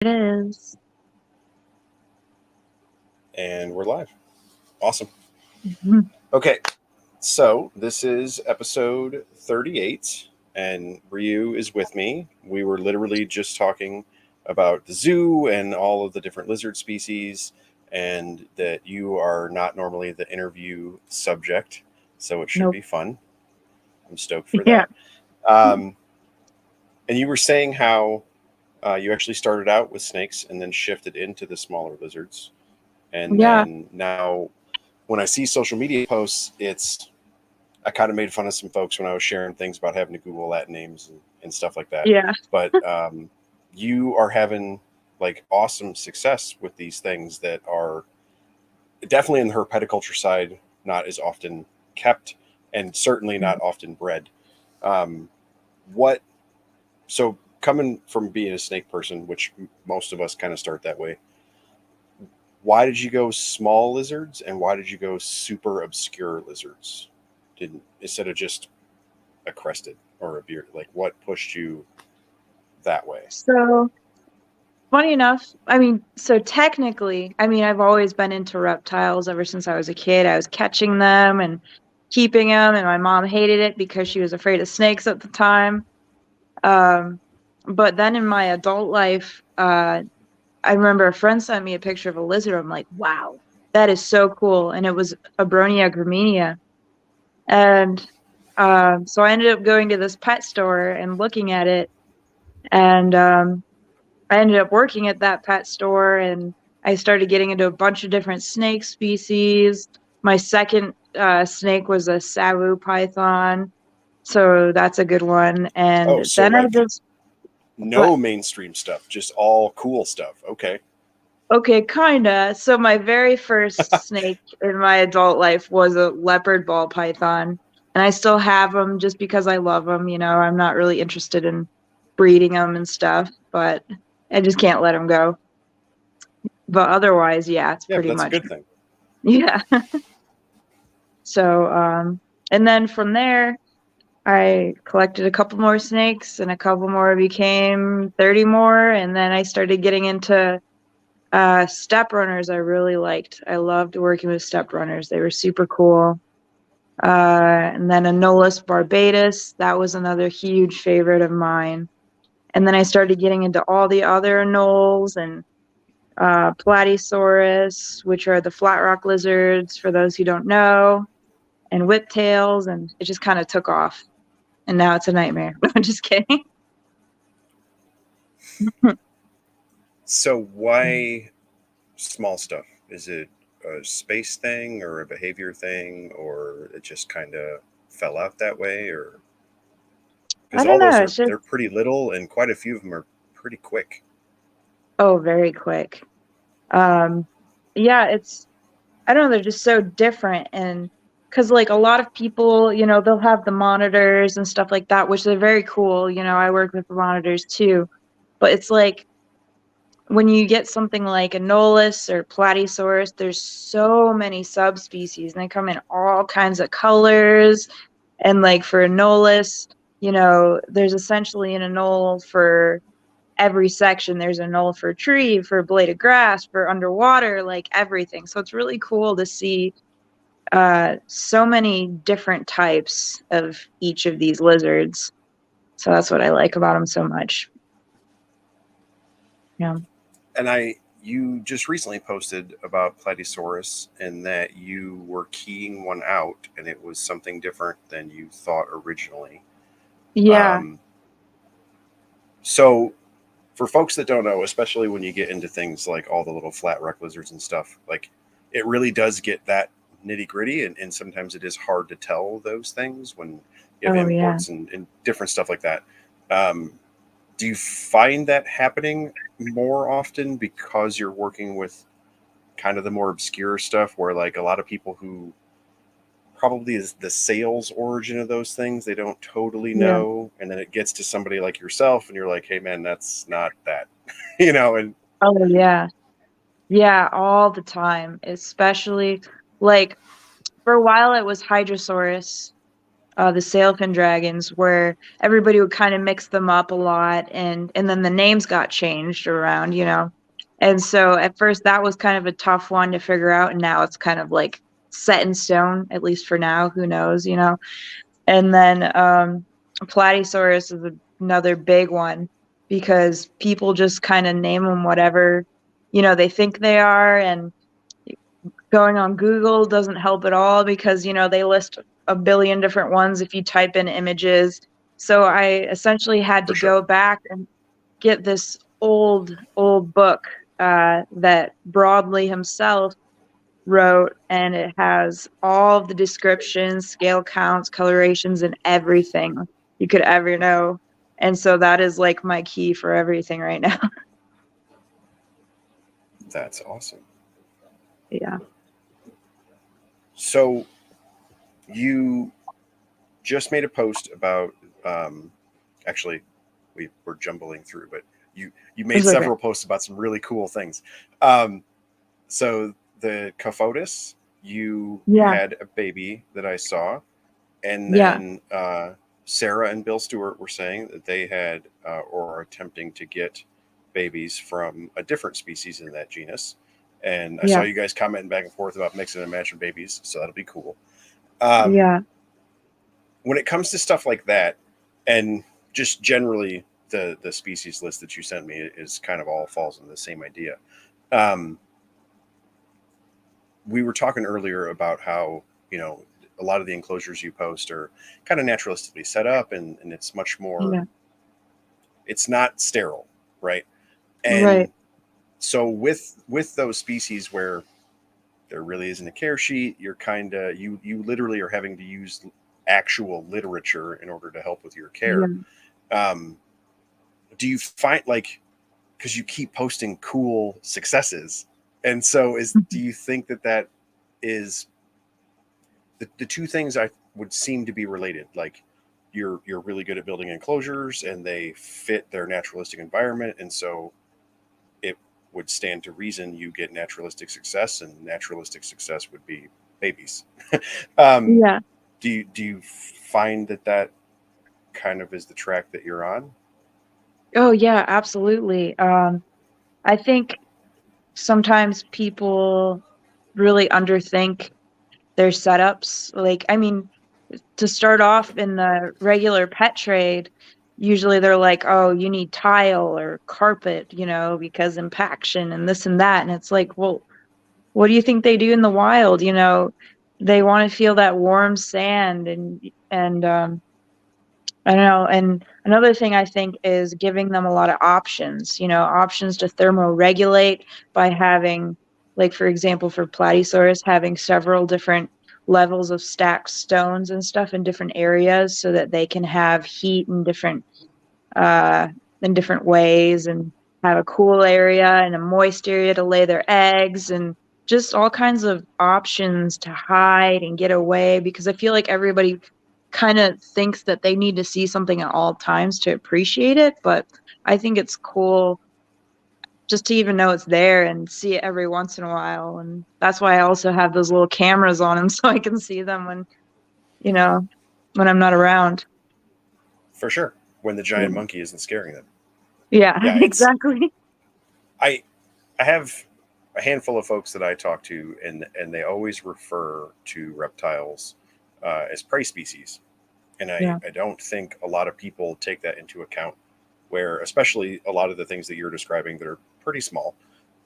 It is. And we're live. Awesome. Mhm. Okay, so this is episode 38, and Ryu is with me. We were literally just talking about the zoo and all of the different lizard species, and that you are not normally the interview subject, so it should Nope. be fun. I'm stoked for Yeah. that. Um, and you were saying how you actually started out with snakes and then shifted into the smaller lizards. And Yeah. then now, when I see social media posts, I kind of made fun of some folks when I was sharing things about having to Google Latin names and stuff like that. Yeah. But you are having like awesome success with these things that are definitely in the herpetoculture side, not as often kept and certainly not often bred. Um, what so coming from being a snake person, which most of us kind of start that way, why did you go small lizards and why did you go super obscure lizards? Didn't instead of just a crested or a beard? Like what pushed you that way? So funny enough, so technically, I've always been into reptiles ever since I was a kid. I was catching them and keeping them, and my mom hated it because she was afraid of snakes at the time. Um, but then in my adult life, I remember a friend sent me a picture of a lizard. I'm like, wow, that is so cool. And it was a Bronia graminia. And so I ended up going to this pet store and looking at it. And I ended up working at that pet store and I started getting into a bunch of different snake species. My second snake was a Savu python. So that's a good one. Oh, And so then I like just, but no mainstream stuff, just all cool stuff. Okay. okay, kinda. So my very first snake in my adult life was a leopard ball python. And I still have them just because I love them. I'm not really interested in breeding them and stuff, but I just can't let them go. But otherwise, yeah, it's Yeah, but pretty that's a much, good thing. yeah. So, and then from there, I collected a couple more snakes and a couple more became 30 more. And then I started getting into step runners. I really liked. I loved working with step runners. They were super cool. And then Anolis barbatus, that was another huge favorite of mine. And then I started getting into all the other anoles and Platysaurus, which are the flat rock lizards, for those who don't know, and Whiptails, and it just kind of took off. And now it's a nightmare. I'm just kidding. So why small stuff? Is it a space thing or a behavior thing or it just kind of fell out that way or I because don't all those know. are It's just, they're pretty little and quite a few of them are pretty quick. oh, very quick. Um, yeah, I don't know, they're just so different. And because, like, a lot of people, they'll have the monitors and stuff like that, which are very cool. I work with the monitors too. But it's like, when you get something like Anolis or Platysaurus, there's so many subspecies and they come in all kinds of colors. And like for Anolis, there's essentially an anole for every section. There's an anole for tree, for blade of grass, for underwater, like everything. So it's really cool to see so many different types of each of these lizards. So that's what I like about them so much. Yeah. And you just recently posted about Platysaurus and that you were keying one out and it was something different than you thought originally. Yeah. Um, so for folks that don't know, especially when you get into things like all the little flat rock lizards and stuff, like it really does get that nitty gritty, and sometimes it is hard to tell those things when you have Oh, yeah. imports and different stuff like that. Um, do you find that happening more often because you're working with kind of the more obscure stuff where like a lot of people who probably is the sales origin of those things they don't totally Yeah. know and then it gets to somebody like yourself and you're like hey man that's not that you know and Oh, yeah. Yeah, all the time, especially like for a while it was Hydrosaurus. the sailfin dragons, where everybody would kind of mix them up a lot, and then the names got changed around, you know. And so at first that was kind of a tough one to figure out, and now it's kind of like set in stone, at least for now. Who knows, you know? And then Platysaurus is another big one because people just kind of name them whatever, you know, they think they are, and going on Google doesn't help at all because, you know, they list a billion different ones if you type in images. So I essentially had For to sure. go back and get this old book that Broadley himself wrote, and it has all of the descriptions, scale counts, colorations, and everything you could ever know. And so that is like my key for everything right now. That's awesome. Yeah. So you just made a post about actually we're jumbling through, but you made It's okay. several posts about some really cool things. So the Cophotis, you Yeah. had a baby that I saw, and Yeah. then Sarah and Bill Stewart were saying that they had or are attempting to get babies from a different species in that genus. And I saw Yeah. you guys commenting back and forth about mixing and matching babies, so that'll be cool. Um, Yeah. when it comes to stuff like that, and just generally the species list that you sent me is kind of all falls in the same idea. Um, we were talking earlier about how, you know, a lot of the enclosures you post are kind of naturalistically set up, and it's much more, Yeah. it's not sterile, right? Right. And so with those species where there really isn't a care sheet, you're kind of you literally are having to use actual literature in order to help with your care. Yeah. um, do you find, like, because you keep posting cool successes, and so do you think that is the two things I would seem to be related? Like, you're really good at building enclosures and they fit their naturalistic environment, and so it would stand to reason you get naturalistic success, and naturalistic success would be babies. um, Yeah. do you find that kind of is the track that you're on? Oh yeah, absolutely. I think sometimes people really underthink their setups. Like, I mean, to start off in the regular pet trade, usually they're like, oh, you need tile or carpet, you know, because impaction and this and that. And it's like, well, what do you think they do in the wild? You know, they want to feel that warm sand, and I don't know. And another thing I think is giving them a lot of options, you know, options to thermoregulate by having, like, for example, for Platysaurus, having several different levels of stacked stones and stuff in different areas so that they can have heat uh, in different ways, and have a cool area and a moist area to lay their eggs, and just all kinds of options to hide and get away, because I feel like everybody kind of thinks that they need to see something at all times to appreciate it, but I think it's cool just to even know it's there and see it every once in a while. And that's why I also have those little cameras on them so I can see them when, you know, when I'm not around. For sure, when the Yeah, giant monkey isn't scaring them. yeah. Yeah, it's Exactly. I I have a handful of folks that I talk to, and they always refer to reptiles as prey species, and Yeah, I don't think a lot of people take that into account. Where, especially a lot of the things that you're describing that are pretty small,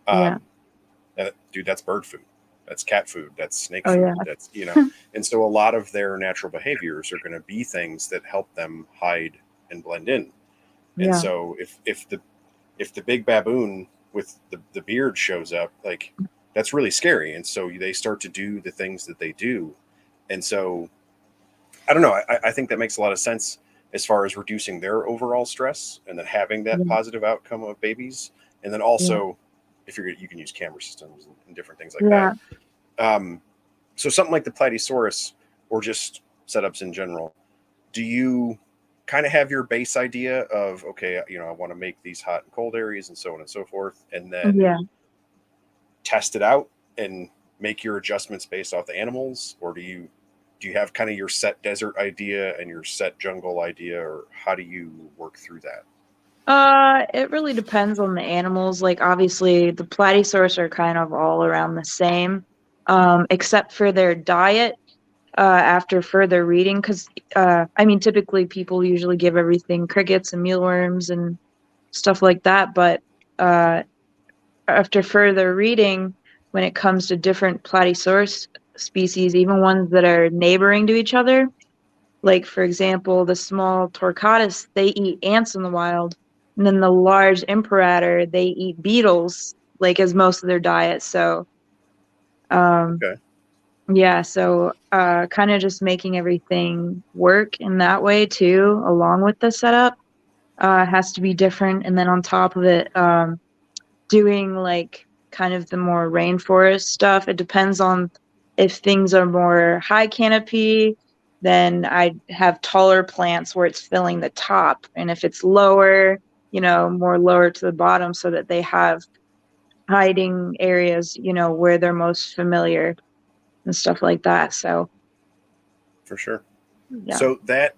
yeah. um, dude, that's bird food, that's cat food, that's snake Oh food, yeah. that's, you know, and so a lot of their natural behaviors are going to be things that help them hide and blend in. And Yeah, so if the big baboon with the beard shows up, like, that's really scary. And so they start to do the things that they do. And so I don't know. I think that makes a lot of sense as far as reducing their overall stress and then having that yeah, positive outcome of babies. And then yeah, also, if you can use camera systems and different things like that. yeah, Um, so something like the Platysaurus, or just setups in general, do you kind of have your base idea of, okay, you know, I want to make these hot and cold areas and so on and so forth, and then yeah. test it out and make your adjustments based off the animals? Or do do you have kind of your set desert idea and your set jungle idea, or how do you work through that? It really depends on the animals. Like obviously the platysaurs are kind of all around the same, except for their diet, after further reading. Because I mean, typically people usually give everything crickets and mealworms and stuff like that. But uh, after further reading, when it comes to different platysaurus species, even ones that are neighboring to each other, like for example, the small Torquatus, they eat ants in the wild, and then the large Imperator, they eat beetles, like as most of their diet. So, um, Okay. yeah, so kind of just making everything work in that way too, along with the setup, has to be different. And then on top of it, doing like kind of the more rainforest stuff. It depends on if things are more high canopy, then I have taller plants where it's filling the top. And if it's lower, more lower to the bottom so that they have hiding areas, where they're most familiar and stuff like that. So, For sure. yeah. So that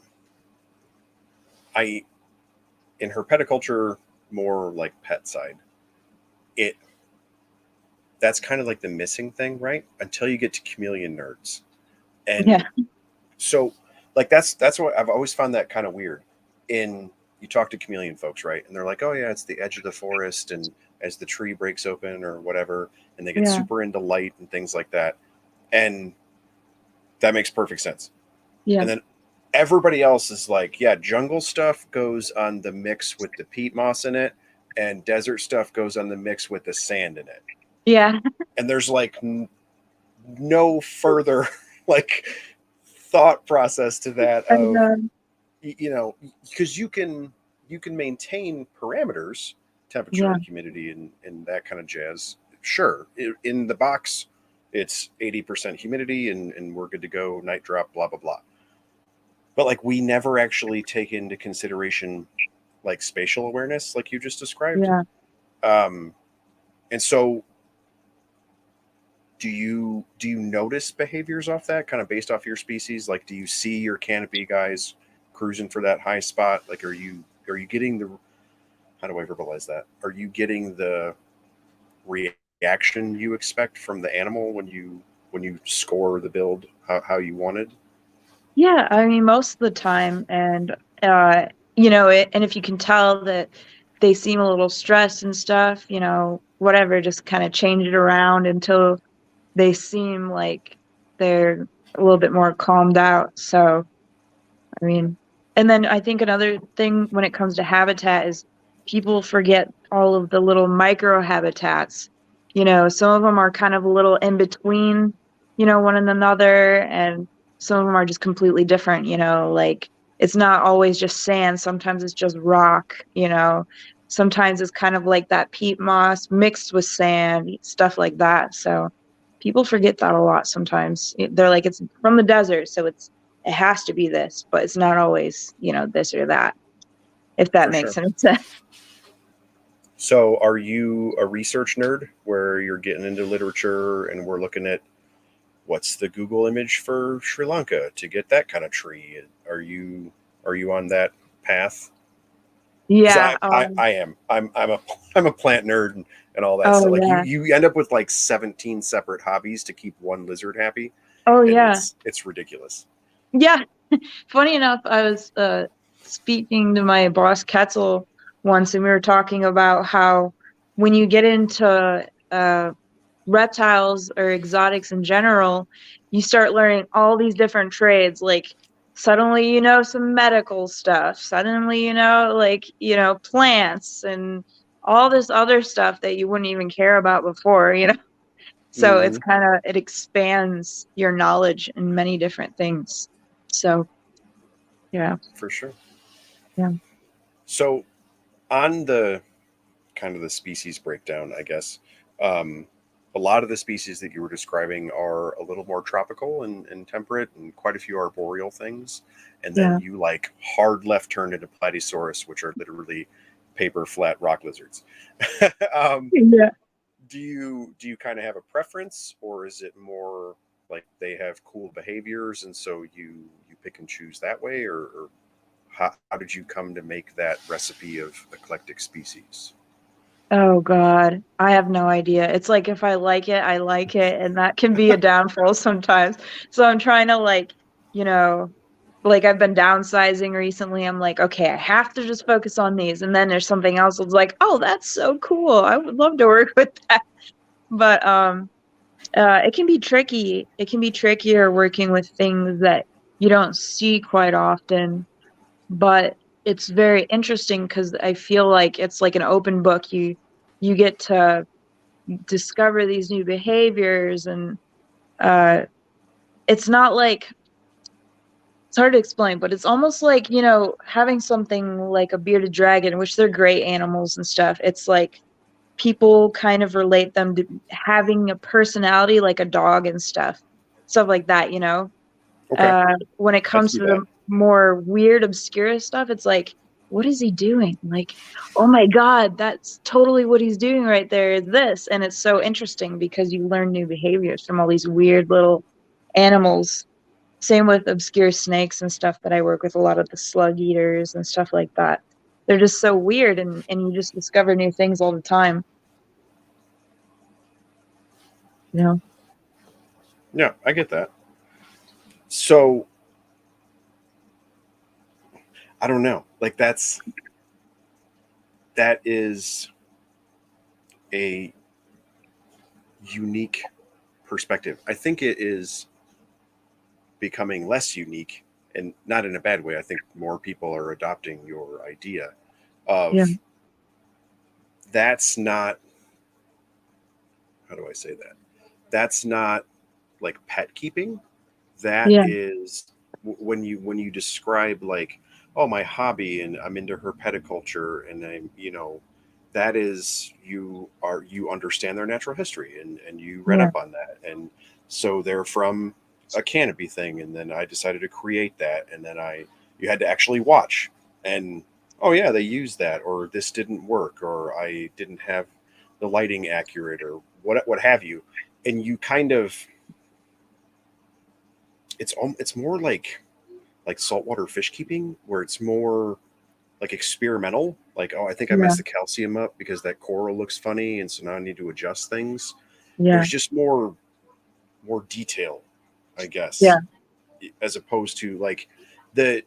I in herpeticulture, more like pet side, it that's kind of like the missing thing, right? Until you get to chameleon nerds. And Yeah. so like that's what I've always found that kind of weird. In You talk to chameleon folks, right? And they're like, "Oh yeah, it's the edge of the forest and as the tree breaks open or whatever, and they get Yeah. super into light and things like that." And that makes perfect sense. Yeah. And then everybody else is like, yeah, jungle stuff goes on the mix with the peat moss in it, and desert stuff goes on the mix with the sand in it. Yeah. And there's like no further like thought process to that And, of, because you can maintain parameters, temperature yeah. and humidity and that kind of jazz. Sure, in the box it's 80% humidity and we're good to go, night drop, blah blah blah. But like we never actually take into consideration like spatial awareness like you just described. Yeah. um and so do you notice behaviors off that kind of based off your species? Like do you see your canopy guys cruising for that high spot? Like are you getting the, how do I verbalize that, are you getting the reaction you expect from the animal when you score the build how you wanted? Yeah, I mean, most of the time, and and if you can tell that they seem a little stressed and stuff, whatever, just kind of change it around until they seem like they're a little bit more calmed out. So, I mean, and then I think another thing when it comes to habitat is people forget all of the little micro habitats. Some of them are kind of a little in between, one and another, and some of them are just completely different, like it's not always just sand, sometimes it's just rock, sometimes it's kind of like that peat moss mixed with sand, stuff like that. So people forget that a lot sometimes. They're like, it's from the desert, so it has to be this, but it's not always, this or that, if that For makes sure. any sense. So are you a research nerd where you're getting into literature and we're looking at what's the Google image for Sri Lanka to get that kind of tree? Are you on that path? Because Yeah. I am. I'm a plant nerd and all that Oh stuff. Like you yeah. you end up with like 17 separate hobbies to keep one lizard happy, Oh and yeah. it's ridiculous. Yeah. Funny enough, I was speaking to my boss Ketzel once, and we were talking about how when you get into reptiles or exotics in general, you start learning all these different trades. Like suddenly some medical stuff. Suddenly like plants and all this other stuff that you wouldn't even care about before. So it's Hmm. kind of, it expands your knowledge in many different things. So yeah. For sure. Yeah. So on the kind of the species breakdown, I guess. Um, a lot of the species that you were describing are a little more tropical and temperate, and quite a few arboreal things. And then Yeah. you like hard left turn into Platysaurus, which are literally paper flat rock lizards. um, Yeah. do you kind of have a preference, or is it more? like they have cool behaviors, and so you pick and choose that way, or how did you come to make that recipe of eclectic species? Oh God, I have no idea. It's like if I like it, I like it, and that can be a downfall sometimes. So I'm trying to you know, like I've been downsizing recently. I'm like, okay, I have to just focus on these, and then there's something else that's like, oh, that's so cool. I would love to work with that. But it can be tricky. It can be trickier working with things that you don't see quite often, but it's very interesting because I feel like it's like an open book. You get to discover these new behaviors, and uh it's not like, it's hard to explain, but it's almost like, having something like a bearded dragon, which they're great animals and stuff. It's like people kind of relate them to having a personality like a dog and stuff like that. Okay, When it I comes see to that. the more weird, obscure stuff, it's like, what is he doing? Like, oh my God, that's totally what he's doing right there is this. And it's so interesting because you learn new behaviors from all these weird little animals. Same with obscure snakes and stuff that I work with, a lot of the slug eaters and stuff like that. They're just so weird, and you just discover new things all the time, you know? Yeah, I get that. So I don't know. Like that is a unique perspective. I think it is becoming less unique, and not in a bad way. I think more people are adopting your idea Yeah. of that's not, how do I say that? That's not like pet keeping. That Yeah. is when you describe like, oh, my hobby and I'm into herpeticulture, and I'm, that is, you understand their natural history, and you read Yeah. up on that, and so they're from a canopy thing, and then I decided to create that, and then you had to actually watch, and oh yeah, they used that, or this didn't work, or I didn't have the lighting accurate, or what have you, and you kind of, it's more like saltwater fish keeping, where it's more like experimental. Like, oh, I think I Yeah. messed the calcium up because that coral looks funny, and so now I need to adjust things. Yeah. There's just more detail, I Yeah. guess, as opposed to the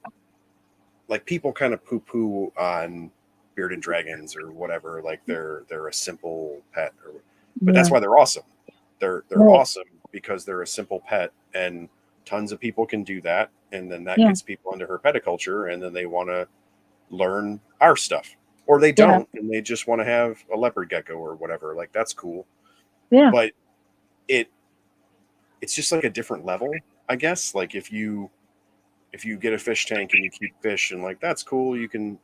like people kind of poo poo on bearded dragons or whatever. Like they're a simple pet, but Yeah. that's why they're awesome. They're Right. awesome because they're a simple pet, and tons of people can do that, and then that Yeah. gets people into herpeticulture, and then they want to learn our stuff, or they Yeah. don't, and they just want to have a leopard gecko or whatever. Like that's cool, Yeah. but it it's just like a different level, I guess. Like if you get a fish tank and you keep fish, and like that's cool, you can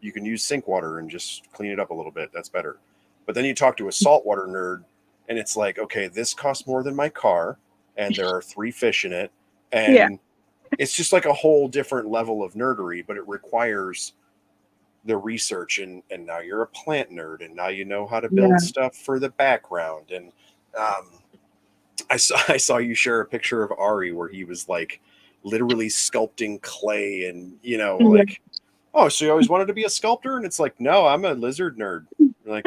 use sink water and just clean it up a little bit. That's better. But then you talk to a saltwater nerd, and it's like, okay, this costs more than my car, and there are 3 fish in it, Yeah. and it's just like a whole different level of nerdery, but it requires the research, and now you're a plant nerd, and now you know how to build Yeah. stuff for the background. And I saw you share a picture of Ari where he was like literally sculpting clay, and Yeah. like, oh, so you always wanted to be a sculptor? And it's like, no, I'm a lizard nerd. You're like,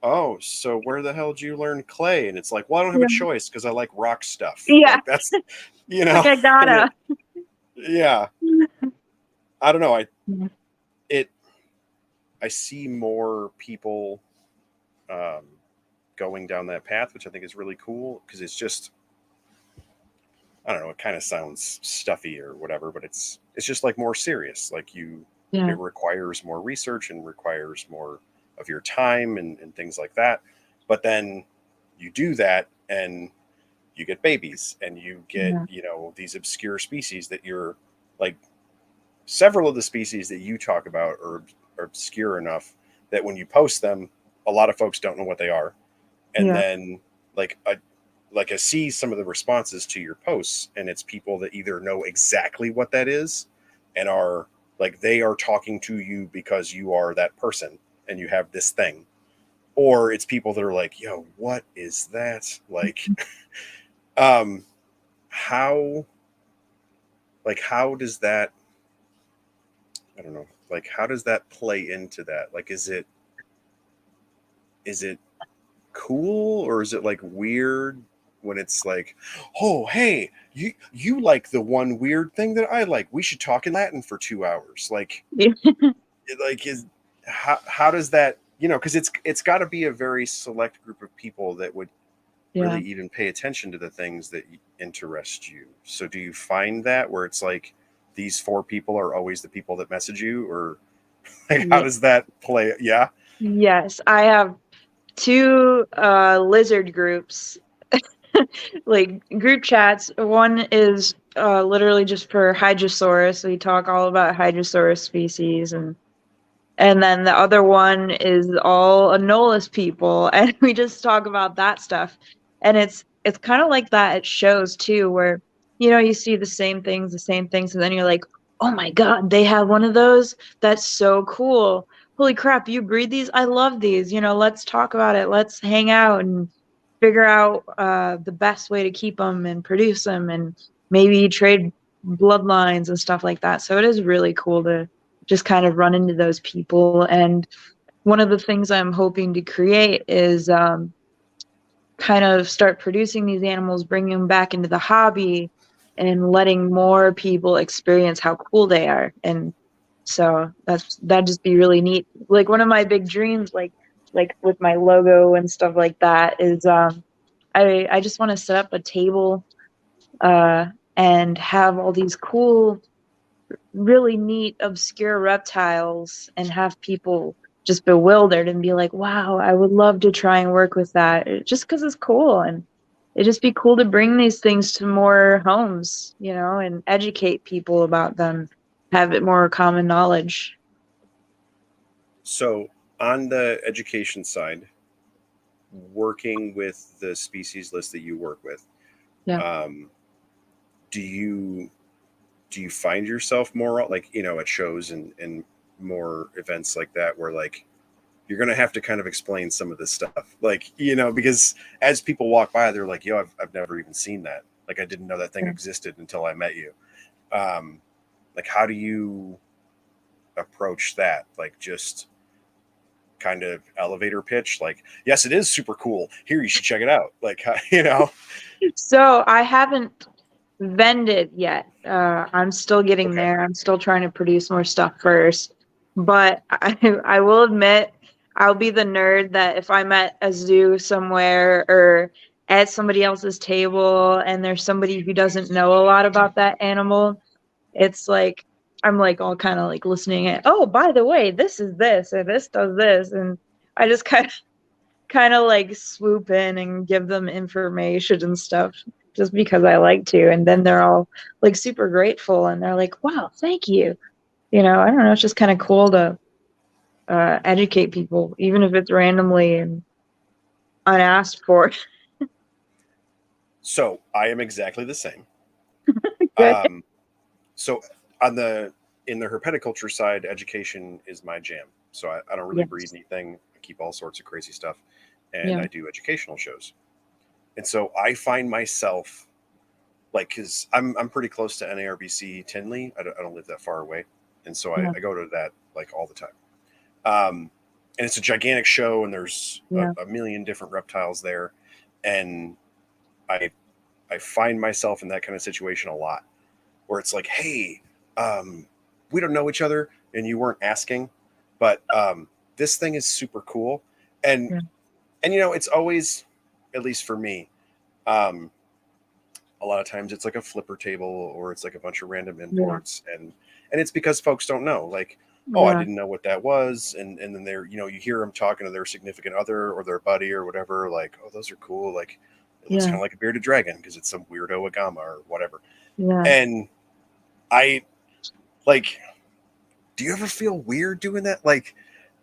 oh, so where the hell did you learn clay? And it's like, well, I don't have a Yeah. choice because I like rock stuff. Yeah. Like that's Like I and gotta. yeah, I don't know. Yeah. It I see more people um, going down that path, which I think is really cool, because it's just, I don't know, it kind of sounds stuffy or whatever, but it's just like more serious. Like Yeah. it requires more research and requires more of your time, and things like that. But then you do that, and you get babies, and you get, Yeah. these obscure species that you're like, several of the species that you talk about are obscure enough that when you post them, a lot of folks don't know what they are. And Yeah. then like I see some of the responses to your posts, and it's people that either know exactly what that is, and are like, they are talking to you because you are that person and you have this thing, or it's people that are like, yo, what is that? Like, how, like, how does that, I don't know, like, how does that play into that? Like, is it cool, or is it like weird when it's like, oh, hey, you like the one weird thing that I like, we should talk in Latin for 2 hours, like, is how does that, because it's got to be a very select group of people that would Yeah. really even pay attention to the things that interest you. So do you find that where it's like these four people are always the people that message you, or like how Yeah. does that play? Yeah. Yes, I have two lizard groups, like group chats. One is literally just for Hydrosaurus. We talk all about Hydrosaurus species, and then the other one is all Anolis people, and we just talk about that stuff. And it's kind of like that at shows too, where you see the same things, and then you're like, oh my God, they have one of those. That's so cool. Holy crap, you breed these? I love these. Let's talk about it. Let's hang out and figure out the best way to keep them and produce them, and maybe trade bloodlines and stuff like that. So it is really cool to just kind of run into those people. And one of the things I'm hoping to create is kind of start producing these animals, bringing them back into the hobby, and letting more people experience how cool they are. And so that'd just be really neat. Like one of my big dreams, like with my logo and stuff like that, is I just want to set up a table and have all these cool, really neat, obscure reptiles, and have people just bewildered and be like, wow, I would love to try and work with that, just because it's cool. And it'd just be cool to bring these things to more homes, and educate people about them, have it more common knowledge. So on the education side, working with the species list that you work with, Yeah. um, do you find yourself more like, at shows and more events like that where like you're going to have to kind of explain some of this stuff, like, because as people walk by, they're like, yo, I've never even seen that. Like, I didn't know that thing Yeah. existed until I met you. Um, like, how do you approach that? Like, just kind of elevator pitch, like, yes, it is super cool. Here, you should check it out. Like, So I haven't vended yet. I'm still getting Okay. there. I'm still trying to produce more stuff first. But I will admit, I'll be the nerd that if I'm at a zoo somewhere or at somebody else's table and there's somebody who doesn't know a lot about that animal, it's like I'm like all kind of like listening at, oh, by the way, this is this and this does this. And I just kind of like swoop in and give them information and stuff just because I like to. And then they're all like super grateful and they're like, wow, thank you. I don't know. It's just kind of cool to educate people, even if it's randomly and unasked for. So I am exactly the same. Good. Um, so on the in the herpeticulture side, education is my jam. So I don't really breed Yes. anything. I keep all sorts of crazy stuff, and Yeah. I do educational shows. And so I find myself like, because I'm pretty close to NARBC Tinley. I don't live that far away, and so Yeah. I go to that like all the time. And it's a gigantic show, and there's Yeah. a million different reptiles there, and I I find myself in that kind of situation a lot, where it's like, hey, we don't know each other, and you weren't asking, but this thing is super cool, and Yeah. it's always, at least for me, um, a lot of times it's like a flipper table or it's like a bunch of random Yeah. imports, and it's because folks don't know, like, oh, I Yeah. didn't know what that was, and then they're, you hear them talking to their significant other or their buddy or whatever, like, oh, those are cool, like it looks kind Yeah. of like a bearded dragon because it's some weirdo agama or whatever. Yeah. And I like, do you ever feel weird doing that? Like,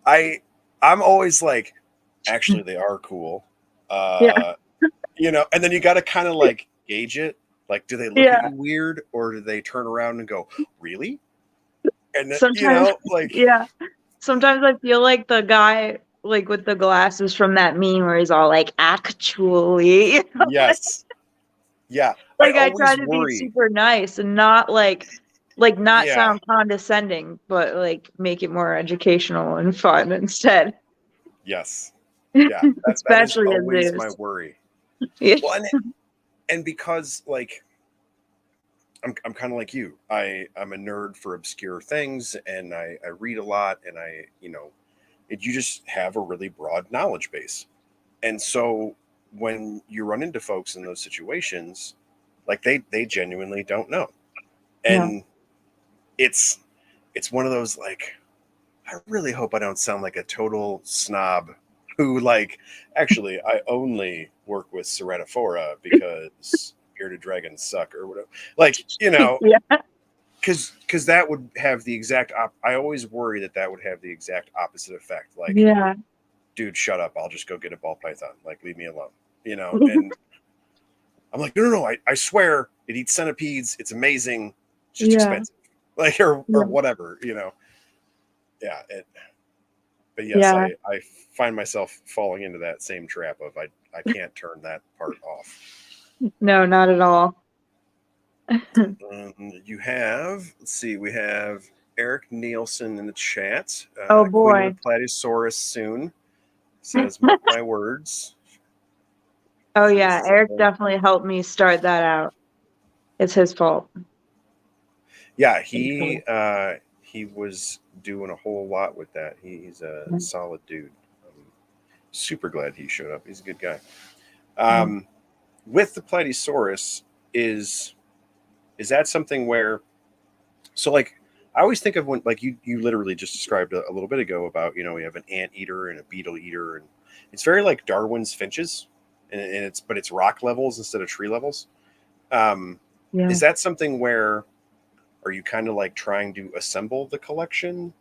I I'm always like, actually they are cool. Yeah. And then you got to kind of like gauge it. Like, do they look at Yeah. you weird, or do they turn around and go, really? And then, Sometimes, like, yeah. Sometimes I feel like the guy like with the glasses from that meme where he's all like, actually. yes, Yeah, I Like I try always to be worry. super nice and not like not Yeah, sound condescending, but like make it more educational and fun instead. yes, yeah. That is Especially as always my Zeus. worry. Yeah. Well, and because like I'm kind of like you. I'm a nerd for obscure things, and I read a lot, and you just have a really broad knowledge base. And so when you run into folks in those situations, like they genuinely don't know, Yeah. and it's it's one of those like I really hope I don't sound like a total snob who like actually I only work with Ceratophora because bearded dragons suck or whatever. Like, Yeah. because that would have the exact I always worry that would have the exact opposite effect. Like, Yeah. dude, shut up. I'll just go get a ball python. Like, leave me alone. And I'm like, no, I swear it eats centipedes. It's amazing. It's just Yeah. expensive. Like, or Yeah. whatever. Yeah. But yes, Yeah. I find myself falling into that same trap of I can't turn that part off. No, not at all. Let's see, we have Eric Nielsen in the chat. Oh Queen of boy. the Platysaurus soon. Says, mark my words. Oh This yeah, is Eric definitely helped me start that out. It's his fault. yeah, he was doing a whole lot with that. He's a Yeah. solid dude. I'm super glad he showed up. He's a good guy. Yeah. With the Platysaurus, is that something where so like I always think of when like you literally just described a little bit ago about we have an ant eater and a beetle eater, and it's very like Darwin's finches, and it's rock levels instead of tree levels. Um, Yeah. is that something where are you kind of like trying to assemble the collection,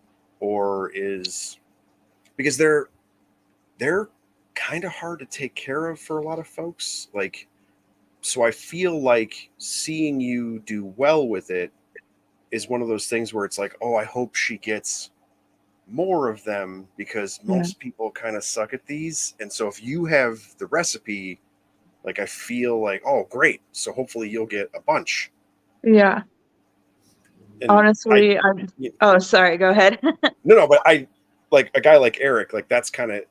or is because they're kind of hard to take care of for a lot of folks, like so I feel like seeing you do well with it is one of those things where it's like, oh, I hope she gets more of them because Yeah. most people kind of suck at these. And so if you have the recipe, like I feel like, oh, great. So hopefully you'll get a bunch. Yeah. And Honestly, oh, sorry, go ahead. no, but I like a guy like Eric, like that's kind of,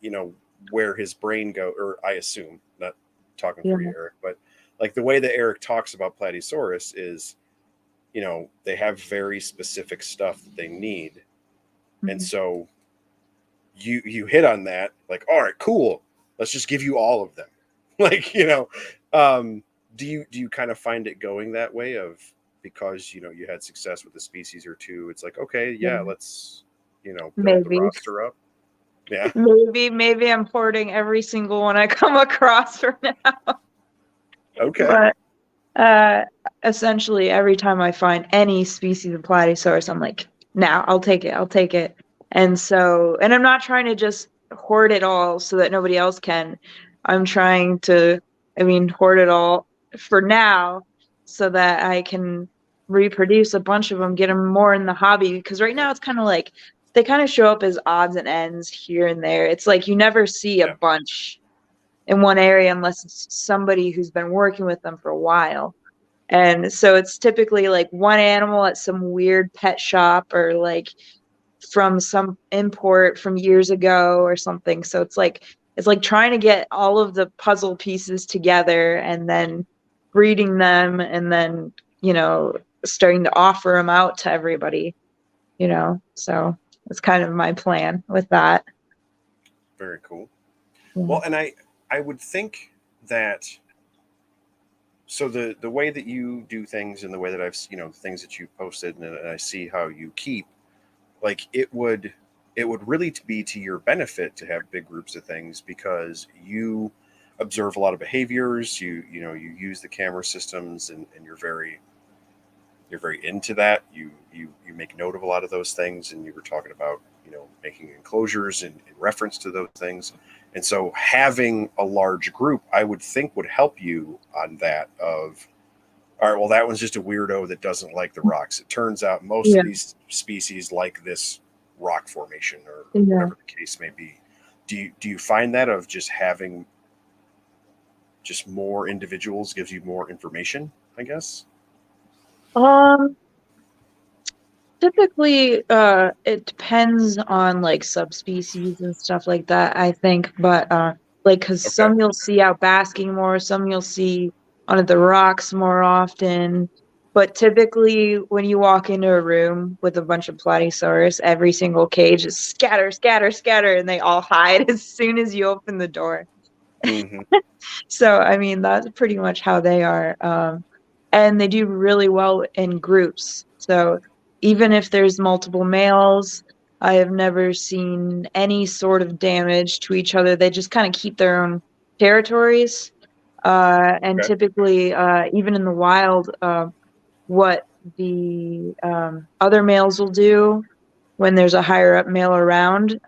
where his brain go, or I assume, not talking Yeah. for you, Eric, but like the way that Eric talks about Platysaurus is, they have very specific stuff that they need. And Mhm. so you hit on that, like, all right, cool, let's just give you all of them. Like, um do you kind of find it going that way of because you had success with a species or two, it's like, okay, yeah, Yeah. let's build the Maybe. roster up. Yeah. Maybe I'm hoarding every single one I come across for now. Okay. But uh essentially every time I find any species of platysaurus, I'm like, now I'll take it. I'll take it. And I'm not trying to just hoard it all so that nobody else can. I'm trying to, hoard it all for now so that I can reproduce a bunch of them, get them more in the hobby. Because right now it's kind of like they kind of show up as odds and ends here and there. It's like you never see a Yeah. bunch in one area unless it's somebody who's been working with them for a while. And so it's typically like one animal at some weird pet shop or like from some import from years ago or something. So it's like trying to get all of the puzzle pieces together and then breeding them and then, starting to offer them out to everybody. So it's kind of my plan with that. Very cool. Yeah. Well, and I would think that so the way that you do things and the way that I've things that you've posted and I see how you keep, like it would really be to your benefit to have big groups of things because you observe a lot of behaviors, you use the camera systems, and you're very into that. You make note of a lot of those things, and you were talking about making enclosures in reference to those things. And so having a large group, I would think, would help you on that of, all right, well, that one's just a weirdo that doesn't like the rocks. It turns out most of Yeah. these species like this rock formation or Yeah. whatever the case may be. Do you find that of just having just more individuals gives you more information, I guess? Um, Typically, it depends on like subspecies and stuff like that, I think. But like, because Okay. some you'll see out basking more, some you'll see under the rocks more often. But typically, when you walk into a room with a bunch of platysaurus, every single cage is scatter, scatter, scatter, and they all hide as soon as you open the door. Hmm. So, I mean, that's pretty much how they are. And they do really well in groups. So, even if there's multiple males, I have never seen any sort of damage to each other. They just kind of keep their own territories. And Okay. typically, even in the wild, what the other males will do when there's a higher up male around,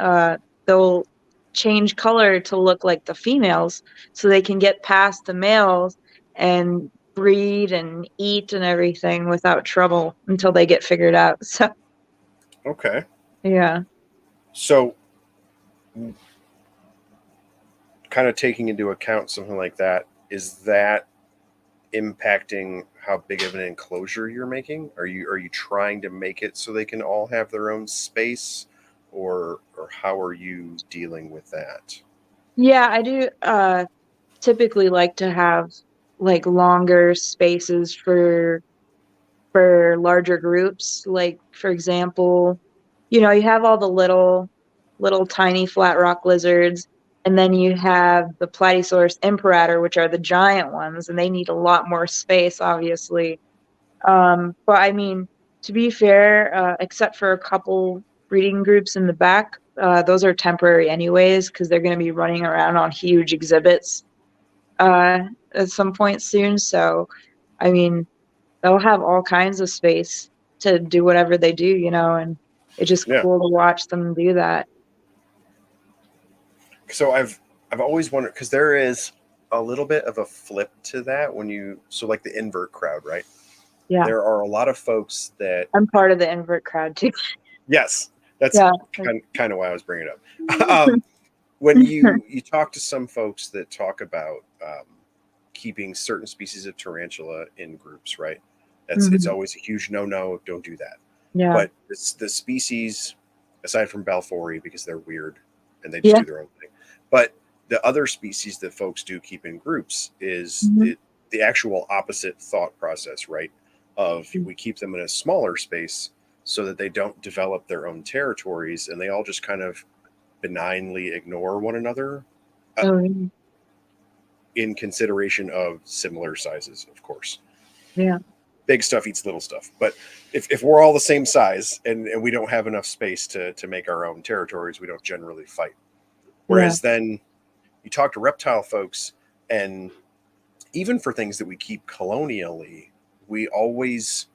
they'll change color to look like the females so they can get past the males and breed and eat and everything without trouble until they get figured out. So, Okay. yeah. So, kind of taking into account something like that, is that impacting how big of an enclosure you're making? Are you trying to make it so they can all have their own space, or how are you dealing with that? Yeah, I do typically like to have like longer spaces for larger groups. Like for example, you have all the little tiny flat rock lizards, and then you have the Platysaurus imperator, which are the giant ones, and they need a lot more space, obviously. But I mean, to be fair, except for a couple breeding groups in the back, those are temporary anyways, because they're going to be running around on huge exhibits uh, at some point soon. So, I mean, they'll have all kinds of space to do whatever they do, and it's just Yeah. cool to watch them do that. So I've always wondered, because there is a little bit of a flip to that when you, so like the invert crowd, right? Yeah, There are a lot of folks that, I'm part of the invert crowd too. yes, that's Yeah. kind of why I was bringing it up. When you talk to some folks that talk about keeping certain species of tarantula in groups, right? It's Mhm. always a huge no. Don't do that. Yeah. But it's the species, aside from Balfouri, because they're weird and they just Yeah. do their own thing. But the other species that folks do keep in groups is Mhm. the actual opposite thought process, right? Of we keep them in a smaller space so that they don't develop their own territories and they all just kind of benignly ignore one another, uh, Oh, yeah. in consideration of similar sizes, of course. Yeah. Big stuff eats little stuff. But if we're all the same size and we don't have enough space to make our own territories, we don't generally fight. Yeah. Whereas then you talk to reptile folks, and even for things that we keep colonially, we always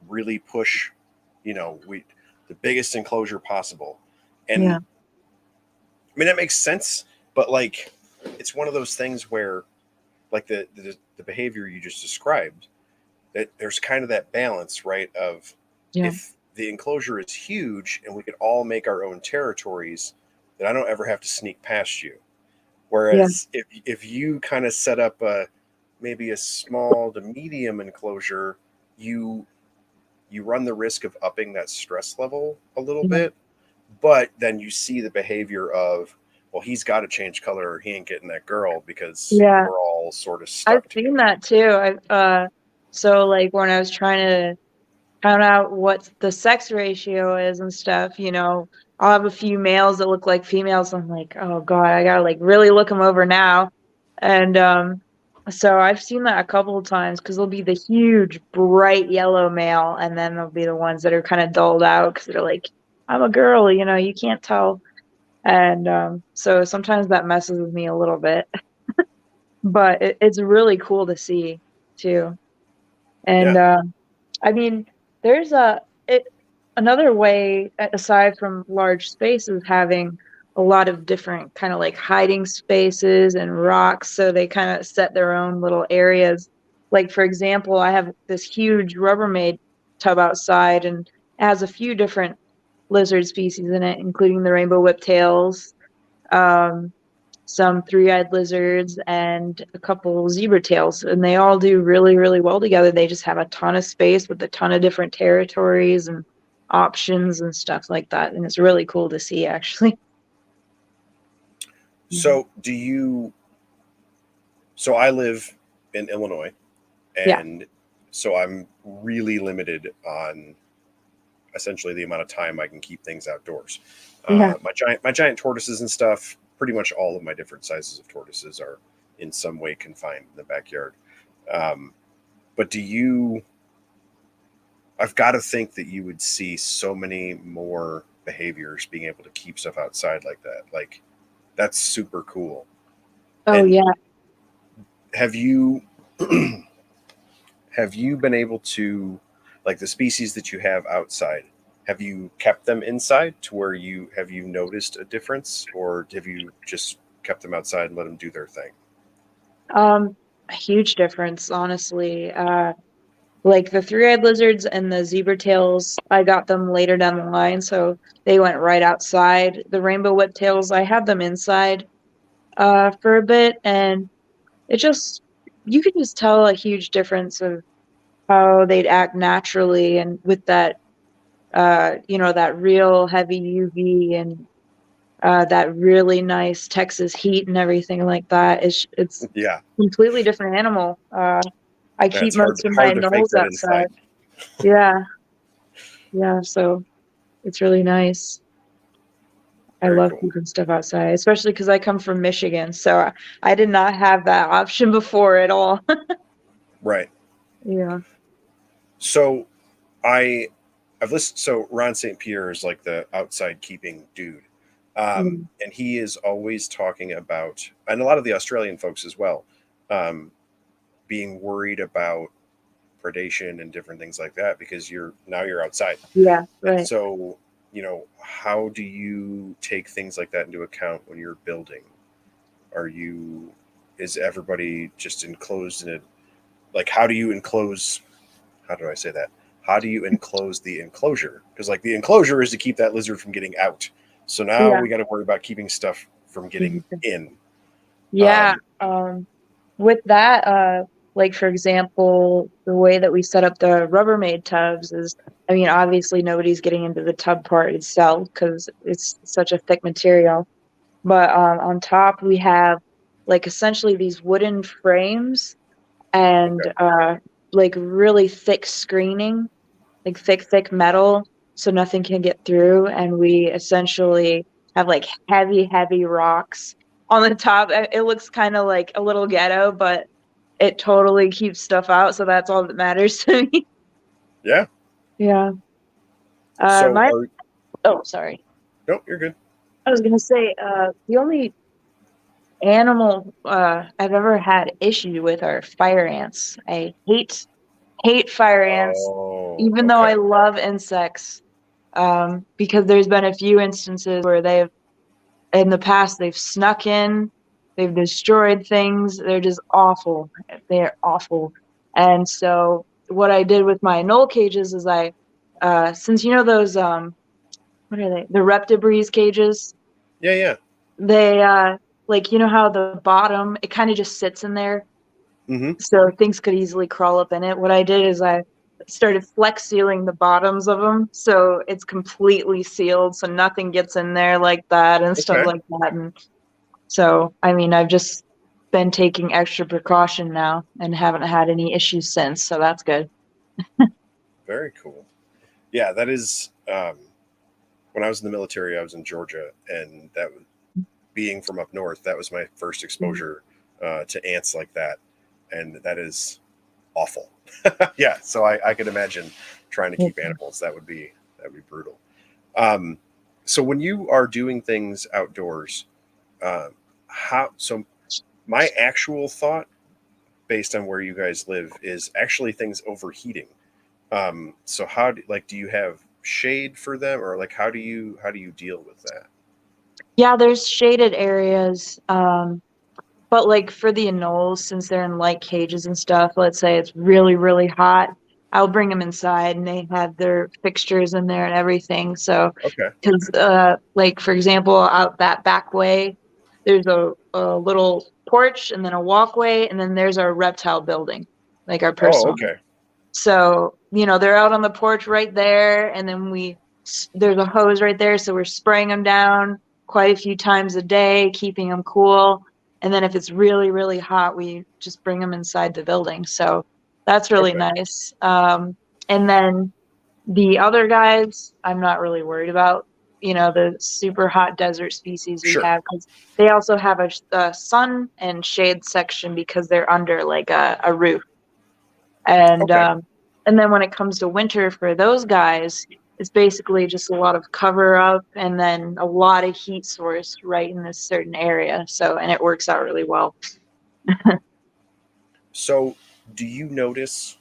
really push, we the biggest enclosure possible. And Yeah. I mean that makes sense, but like it's one of those things where like the behavior you just described, that there's kind of that balance, right? Of Yeah. if the enclosure is huge and we could all make our own territories, then I don't ever have to sneak past you. Yeah. Whereas if you kind of set up maybe a small to medium enclosure, you you run the risk of upping that stress level a little Yeah. bit, but then you see the behavior of, well, he's got to change color or he ain't getting that girl because Yeah. we're all sort of I've stuck seen together. that too. So like when I was trying to count out what the sex ratio is and stuff, I'll have a few males that look like females. I'm like, oh God, I gotta like really look them over now. And so I've seen that a couple of times because there'll be the huge bright yellow male, and then there'll be the ones that are kind of dulled out because they're like, I'm a girl, you can't tell. And so sometimes that messes with me a little bit, but it's really cool to see too. And Yeah. I mean, there's another way aside from large spaces having a lot of different kind of like hiding spaces and rocks, so they kind of set their own little areas. Like for example, I have this huge Rubbermaid tub outside, and it has a few different lizard species in it, including the rainbow whiptails. Um, some three-eyed lizards, and a couple zebra tails, and they all do really, really well together. They just have a ton of space with a ton of different territories and options and stuff like that, and it's really cool to see, actually. So do you? So I live in Illinois, Yeah. and so I'm really limited on essentially the amount of time I can keep things outdoors. Yeah. My giant tortoises and stuff. Pretty much all of my different sizes of tortoises are in some way confined in the backyard. But do you? I've got to think that you would see so many more behaviors being able to keep stuff outside like that. Like that's super cool. Oh, And yeah. have you have you been able to, like the species that you have outside, have you kept them inside to where you noticed a difference, or have you just kept them outside and let them do their thing? A huge difference, honestly. Like the three-eyed lizards and the zebra tails, I got them later down the line, so they went right outside. The rainbow whiptails, I had them inside for a bit, and it just you could just tell a huge difference of how they'd act naturally and with that that real heavy UV and that really nice Texas heat and everything like that. It's Yeah, completely different animal. I yeah, keep it's hard most of my hard to fake knolls that outside. inside. Yeah, yeah. So it's really nice. I Very love cool. keeping stuff outside, especially because I come from Michigan, so I did not have that option before at all. Right. Yeah. So I I've listened. So Ron St. Pierre is like the outside keeping dude, Mm. and he is always talking about, and a lot of the Australian folks as well, um, being worried about predation and different things like that because you're outside. Yeah, And right. so, how do you take things like that into account when you're building? Are you is everybody just enclosed in it? Like, how do you enclose? How do I say that? How do you enclose the enclosure? Because like the enclosure is to keep that lizard from getting out. So now Yeah. we got to worry about keeping stuff from getting in. Yeah. Um, With that, like for example, the way that we set up the Rubbermaid tubs is, I mean, obviously nobody's getting into the tub part itself because it's such a thick material. But on top we have like essentially these wooden frames and okay. like really thick screening, like thick metal, so nothing can get through. And we essentially have like heavy rocks on the top. It looks kind of like a little ghetto, but it totally keeps stuff out, so that's all that matters to me. Yeah. Yeah. So My are oh, sorry. no, you're good. I was gonna say, the only animal I've ever had issue with are fire ants. I hate fire ants, Oh, even though I okay. love insects. Because there's been a few instances where in the past, they've snuck in, they've destroyed things. They're just awful. They're awful. And so, what I did with my knoll cages is since you know those, what are they? The Reptibreeze cages. Yeah, yeah. They, like, you know how the bottom, it kind of just sits in there Mm-hmm. so things could easily crawl up in it. What I did is I started flex sealing the bottoms of them so it's completely sealed so nothing gets in there like that and stuff Okay. like that. And so, I mean, I've just been taking extra precaution now and haven't had any issues since, so that's good. Very cool. Yeah, that is. When I was in the military, I was in Georgia, and that was being from up north. That was my first exposure to ants like that, and that is awful. Yeah, so I could imagine trying to keep animals. That would be brutal. Um, so when you are doing things outdoors, how so? My actual thought, based on where you guys live, is actually things overheating. So do you have shade for them, or like how do you deal with that? Yeah, there's shaded areas. But like for the anoles, since they're in light cages and stuff, let's say it's really, really hot, I'll bring them inside and they have their fixtures in there and everything. So, Okay. because like for example, out that back way, there's a little porch and then a walkway, and then there's our reptile building, like our Oh, personal. okay. So, they're out on the porch right there, and then there's a hose right there, so we're spraying them down quite a few times a day, keeping them cool. And then if it's really, really hot, we just bring them inside the building. So that's really Okay. nice. And then the other guys, I'm not really worried about, the super hot desert species we Sure. have, because they also have a sun and shade section because they're under like a roof. And Okay. um, and then when it comes to winter for those guys, it's basically just a lot of cover up and then a lot of heat source right in this certain area. So, and it works out really well. So, do you notice?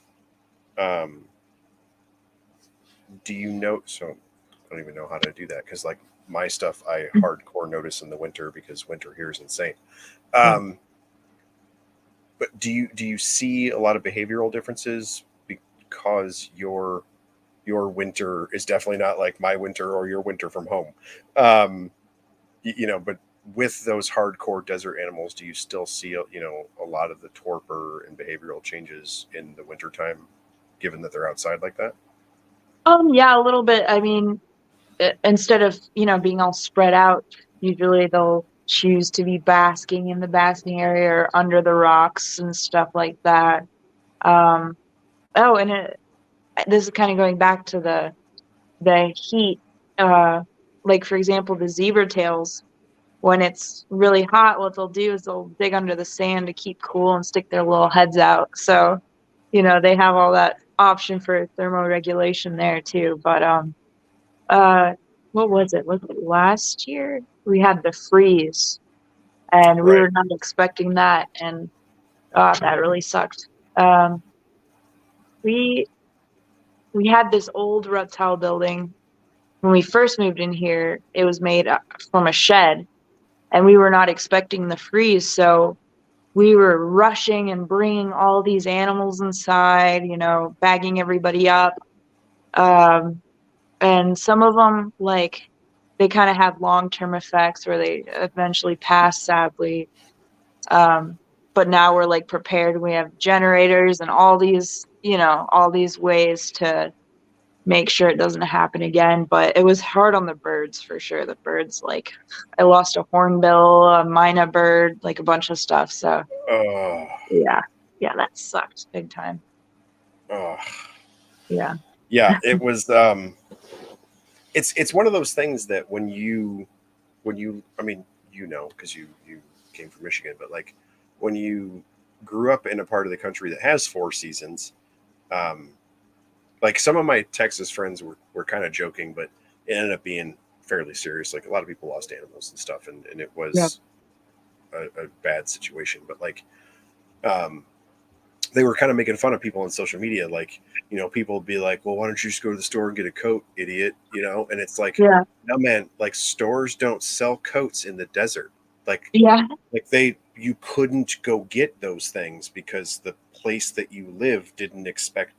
Um, do you know? So, I don't even know how to do that because, like, my stuff, I hardcore notice in the winter because winter here is insane. Um, but do you see a lot of behavioral differences because your winter is definitely not like my winter or your winter from home? Um, but with those hardcore desert animals, do you still see a lot of the torpor and behavioral changes in the wintertime, given that they're outside like that? Yeah, a little bit. I mean, instead of, being all spread out, usually they'll choose to be basking in the basking area or under the rocks and stuff like that. Um, oh, and this is kind of going back to the heat. Uh, like for example, the zebra tails, when it's really hot, what they'll do is they'll dig under the sand to keep cool and stick their little heads out. So, they have all that option for thermoregulation there too. But uh, what was it? Was it last year? We had the freeze, and we Right. were not expecting that, and that really sucked. Um, we we had this old reptile building when we first moved in here. It was made from a shed, and we were not expecting the freeze, so we were rushing and bringing all these animals inside, bagging everybody up. Um, and some of them, like, they kind of have long-term effects where they eventually pass, sadly. Um, but now we're like prepared. We have generators and all these ways to make sure it doesn't happen again. But it was hard on the birds for sure. The birds, like, I lost a hornbill, a mina bird, like a bunch of stuff. So Oh, yeah, yeah, that sucked big time. oh. Yeah, Yeah, it was. It's one of those things that when you I mean, because you came from Michigan, but like when you grew up in a part of the country that has four seasons, um, like some of my Texas friends were kind of joking, but it ended up being fairly serious. Like a lot of people lost animals and stuff, and it yeah, was a bad situation. But like, um, they were kind of making fun of people on social media. Like, people would be like, well, why don't you just go to the store and get a coat, idiot? And it's like, yeah, no, man, like stores don't sell coats in the desert. Like, yeah, you couldn't go get those things because the place that you live didn't expect,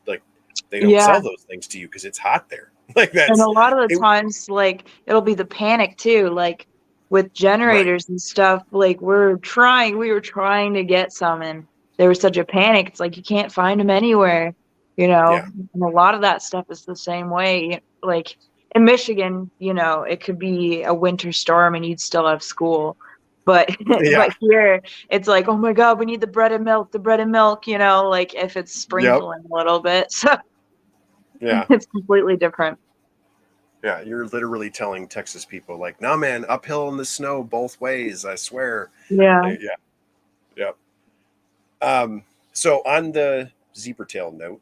like, they don't yeah. sell those things to you because it's hot there. Like And a that's lot of the it. times, like, it'll be the panic too, like with Right. generators and stuff. Like, we were trying to get some, and there was such a panic. It's like you can't find them anywhere, Yeah. And a lot of that stuff is the same way. Like in Michigan, it could be a winter storm and you'd still have school. But Yeah. but here it's like, oh my God, we need the bread and milk, like if it's Yep. sprinkling a little bit. So Yeah. it's completely different. Yeah. You're literally telling Texas people like, no, man, uphill in the snow both ways. I swear. Yeah. Yeah. Yep. So on the zebra tail note,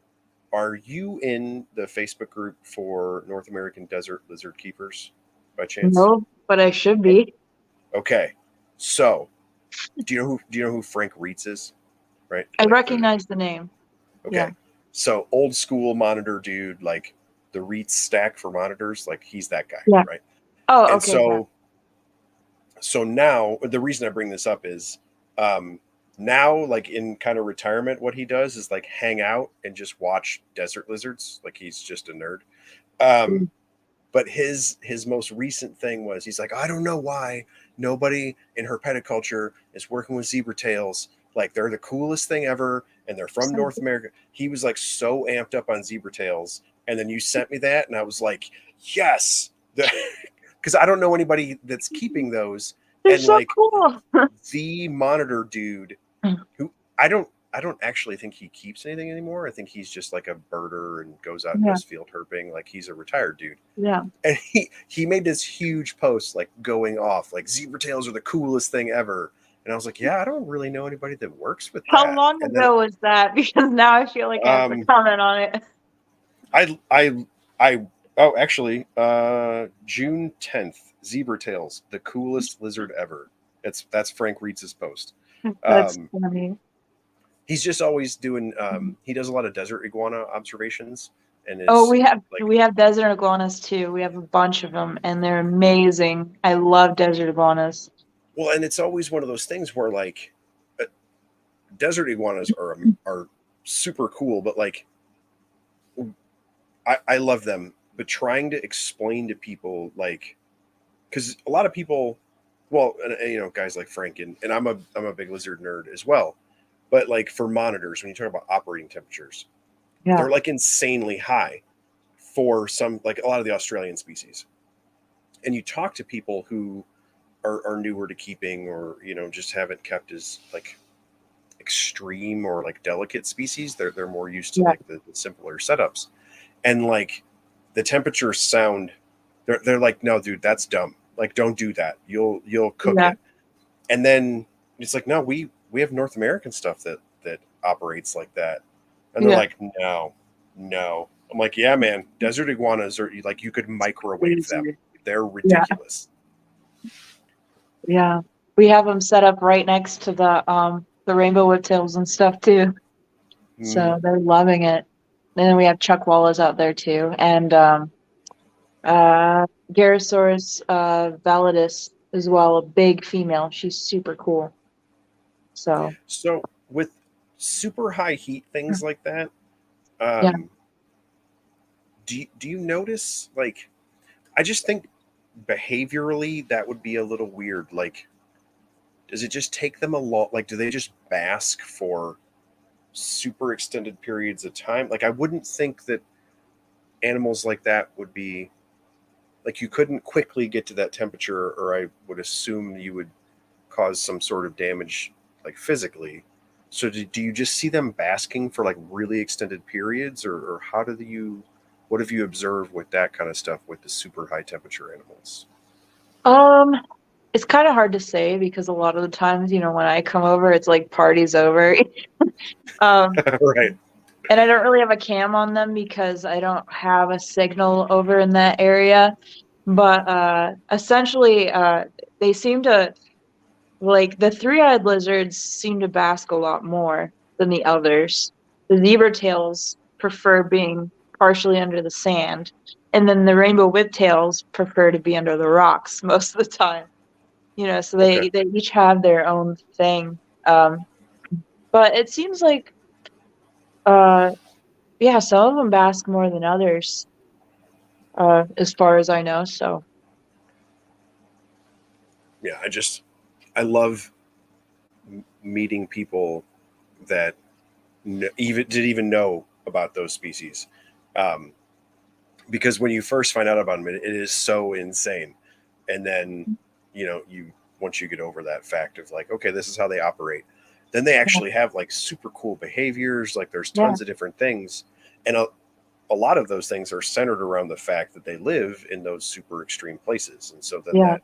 are you in the Facebook group for North American desert lizard keepers by chance? No, but I should be. Okay. So do you know who Frank Reitz is? Right? I Like the recognize the name. Yeah. okay. So old school monitor dude, like the Reitz stack for monitors, like he's that guy, Yeah. right? Oh, And okay. Yeah. so now the reason I bring this up is um now like in kind of retirement what he does is like hang out and just watch desert lizards, like he's just a nerd. um But his most recent thing was he's like, I don't know why nobody in herpetoculture is working with zebra tails. Like they're the coolest thing ever, and they're from North America. He was like so amped up on zebra tails, and then you sent me that, and I was like, yes, because I don't know anybody that's keeping those, They're and so like cool. the monitor dude, who I don't actually think he keeps anything anymore. I think he's just like a birder and goes out and Yeah, does field herping. Like he's a retired dude. yeah. And he made this huge post like going off like zebra tails are the coolest thing ever. And I was like, yeah, I don't really know anybody that works with How that. long And then ago was that? Because now I feel like I have to um comment on it. I oh actually June 10th, zebra tails, the coolest lizard ever. That's Frank Reeds' post. That's Um funny. he's just always doing he does a lot of desert iguana observations and Oh, is like we have desert iguanas too. We have a bunch of them, and they're amazing. I love desert iguanas. well, and it's always one of those things where like uh, desert iguanas are super cool, but like I love them, but trying to explain to people like because a lot of people, well, and, you know, guys like Frank and I'm a big lizard nerd as well, but like for monitors, when you talk about operating temperatures, Yeah, they're like insanely high for some like a lot of the Australian species, and you talk to people who are newer to keeping or you know just haven't kept as like extreme or like delicate species. They're more used to yeah, like the simpler setups, and like the temperatures sound. They're like, no, dude, that's dumb. Like, don't do that. You'll cook yeah, it. And then it's like, no, we have North American stuff that operates like that. And they're yeah. like, no, no. I'm like, yeah, man. Desert iguanas are like you could microwave them. Crazy. They're Yeah, ridiculous. yeah. We have them set up right next to the rainbow whiptails and stuff too. Mm. So they're loving it. And then we have chuckwallas out there too, and Gyrosaurus validus as well, a big female. She's super cool. So So with super high heat things like that, yeah. um, do you notice like I just think behaviorally that would be a little weird. Like, does it just take them a lot? Like, do they just bask for super extended periods of time? Like, I wouldn't think that animals like that would be like you couldn't quickly get to that temperature, or I would assume you would cause some sort of damage, like physically. So, do you just see them basking for like really extended periods, or how do you? What have you observed with that kind of stuff with the super high temperature animals? Um, it's kind of hard to say because a lot of the times, when I come over, it's like party's over. Um, Right. and I don't really have a cam on them because I don't have a signal over in that area. But essentially, they seem to like the three-eyed lizards seem to bask a lot more than the others. The zebra tails prefer being partially under the sand, and then the rainbow whiptails prefer to be under the rocks most of the time. So Okay. they each have their own thing. Um, but it seems like, uh, yeah, some of them bask more than others, as far as I know. So Yeah, I love meeting people that even didn't even know about those species, um, because when you first find out about them, it is so insane, and then you once you get over that fact of like, okay, this is how they operate, then they yeah, actually have like super cool behaviors. Like there's yeah, tons of different things, and a lot of those things are centered around the fact that they live in those super extreme places, and so then yeah, that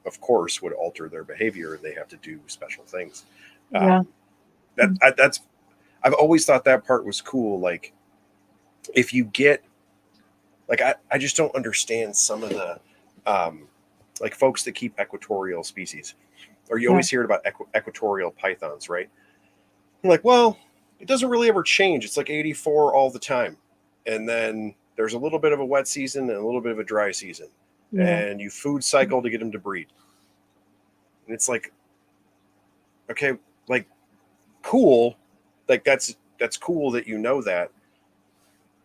of course would alter their behavior and they have to do special things. yeah, That's I've always thought that part was cool. Like if you get like I just don't understand some of the um, like folks that keep equatorial species, or you yeah, always hear about equatorial pythons, right? You're like, well, it doesn't really ever change. It's like 84 all the time, and then there's a little bit of a wet season and a little bit of a dry season, yeah, and you food cycle to get them to breed. And it's like, okay, like cool, like that's cool that you know that,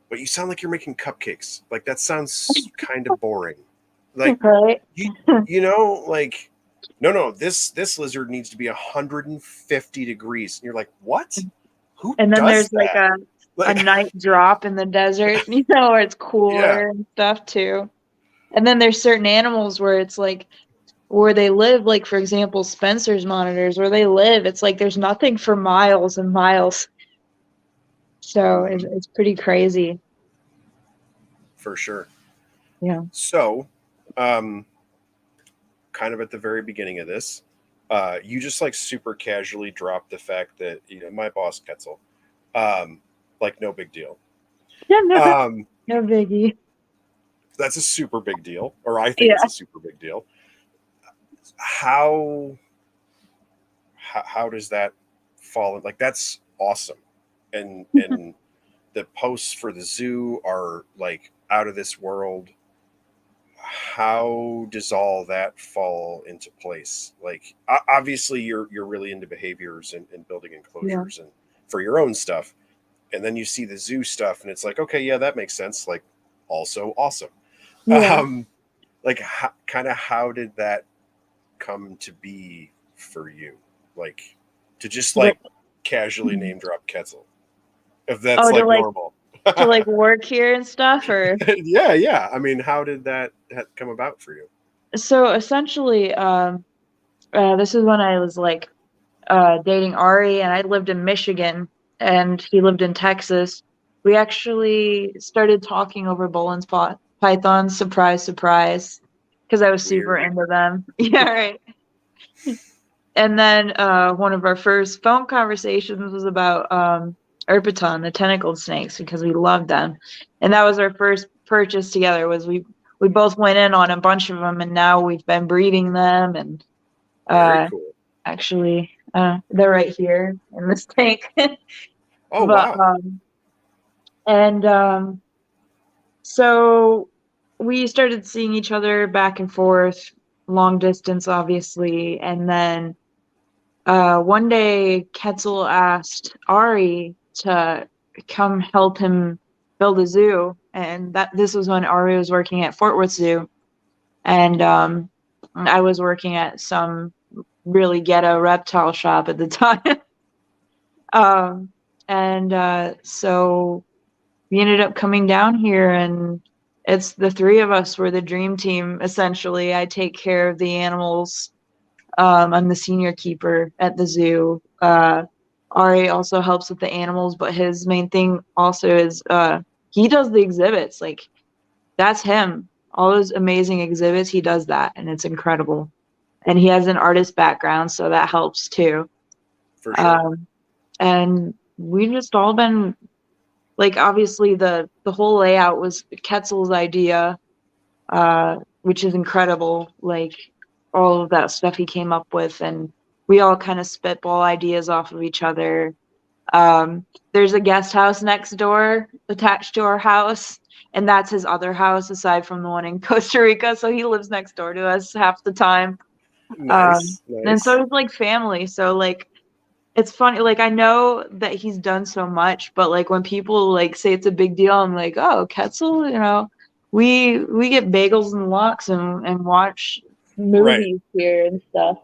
but you sound like you're making cupcakes. Like that sounds kind of boring. Like Right? you know, like no, this lizard needs to be 150 degrees. And you're like, what? Who And then does there's like that? a Like, night drop in the desert, where it's yeah, cooler and stuff too. And then there's certain animals where it's like where they live, like for example, Spencer's monitors, where they live, it's like there's nothing for miles and miles. So it's pretty crazy. for sure. Yeah. So, kind of at the very beginning of this, you just like super casually dropped the fact that my boss Ketzel, like no big deal. Yeah, no, Um, no biggie. that's a super big deal, or I think it's Yeah. a super big deal. How how does that fall in? Like that's awesome, and the posts for the zoo are like out of this world. How does all that fall into place? Like obviously you're really into behaviors and building Yeah. enclosures and for your own stuff, and then you see the zoo stuff and it's like, okay, yeah, that makes sense. Like also awesome. Yeah. um like kind of how did that come to be for you? Like to just But, like casually name drop Ketzel, if that's oh, like normal. to like work here and stuff, or Yeah, I mean, how did that come about for you? so essentially, this is when I was like dating Ari, and I lived in Michigan, and he lived in Texas. We actually started talking over Bolin's pythons. Surprise, surprise, because I was super Weird. into them. Yeah, right. And then one of our first phone conversations was about Erpiton, the tentacled snakes, because we loved them. And that was our first purchase together. Was we both went in on a bunch of them, and now we've been breeding them. And Very uh, cool. actually, they're right here in this tank. Oh But wow. and so we started seeing each other back and forth, long distance, obviously, and then one day, Ketzel asked Ari to come help him build a zoo, and that this was when Ari was working at Fort Worth Zoo, and I was working at some really ghetto reptile shop at the time. um, and so we ended up coming down here, and it's the three of us were the dream team. Essentially, I take care of the animals. I'm the senior keeper at the zoo. Ari also helps with the animals, but his main thing also is he does the exhibits. Like that's him. All those amazing exhibits, he does that, and it's incredible. And he has an artist background, so that helps too. For sure. Um, and we've just all been like, obviously the whole layout was Ketzel's idea, which is incredible. Like all of that stuff he came up with, and we all kind of spitball ideas off of each other. There's a guest house next door attached to our house, and that's his other house aside from the one in Costa Rica. So he lives next door to us half the time. Nice, And so nice. it's like family. So like it's funny, like I know that he's done so much, but like when people like say it's a big deal, I'm like, oh, Ketzel, we get bagels and lox and watch Right. movies here and stuff.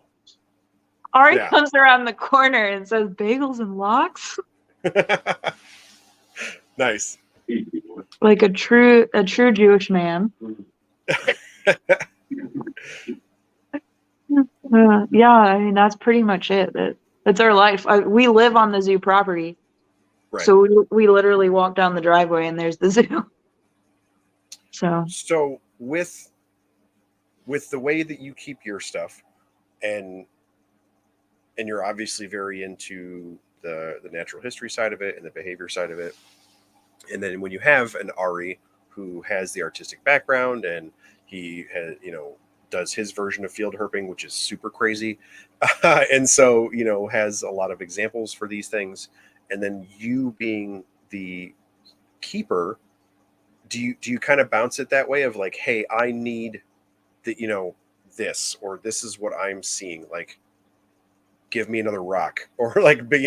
Ari Yeah. comes around the corner and says bagels and lox, Nice. like a true Jewish man. Yeah, I mean that's pretty much it. That's our life. We live on the zoo property, Right. so we literally walk down the driveway and there's the zoo. So So with the way that you keep your stuff, and you're obviously very into the natural history side of it and the behavior side of it, and then when you have an Ari who has the artistic background and he has does his version of field herping, which is super crazy, and so has a lot of examples for these things, and then you being the keeper, do you kind of bounce it that way of like, hey, I need the this, or this is what I'm seeing, like give me another rock, or like, but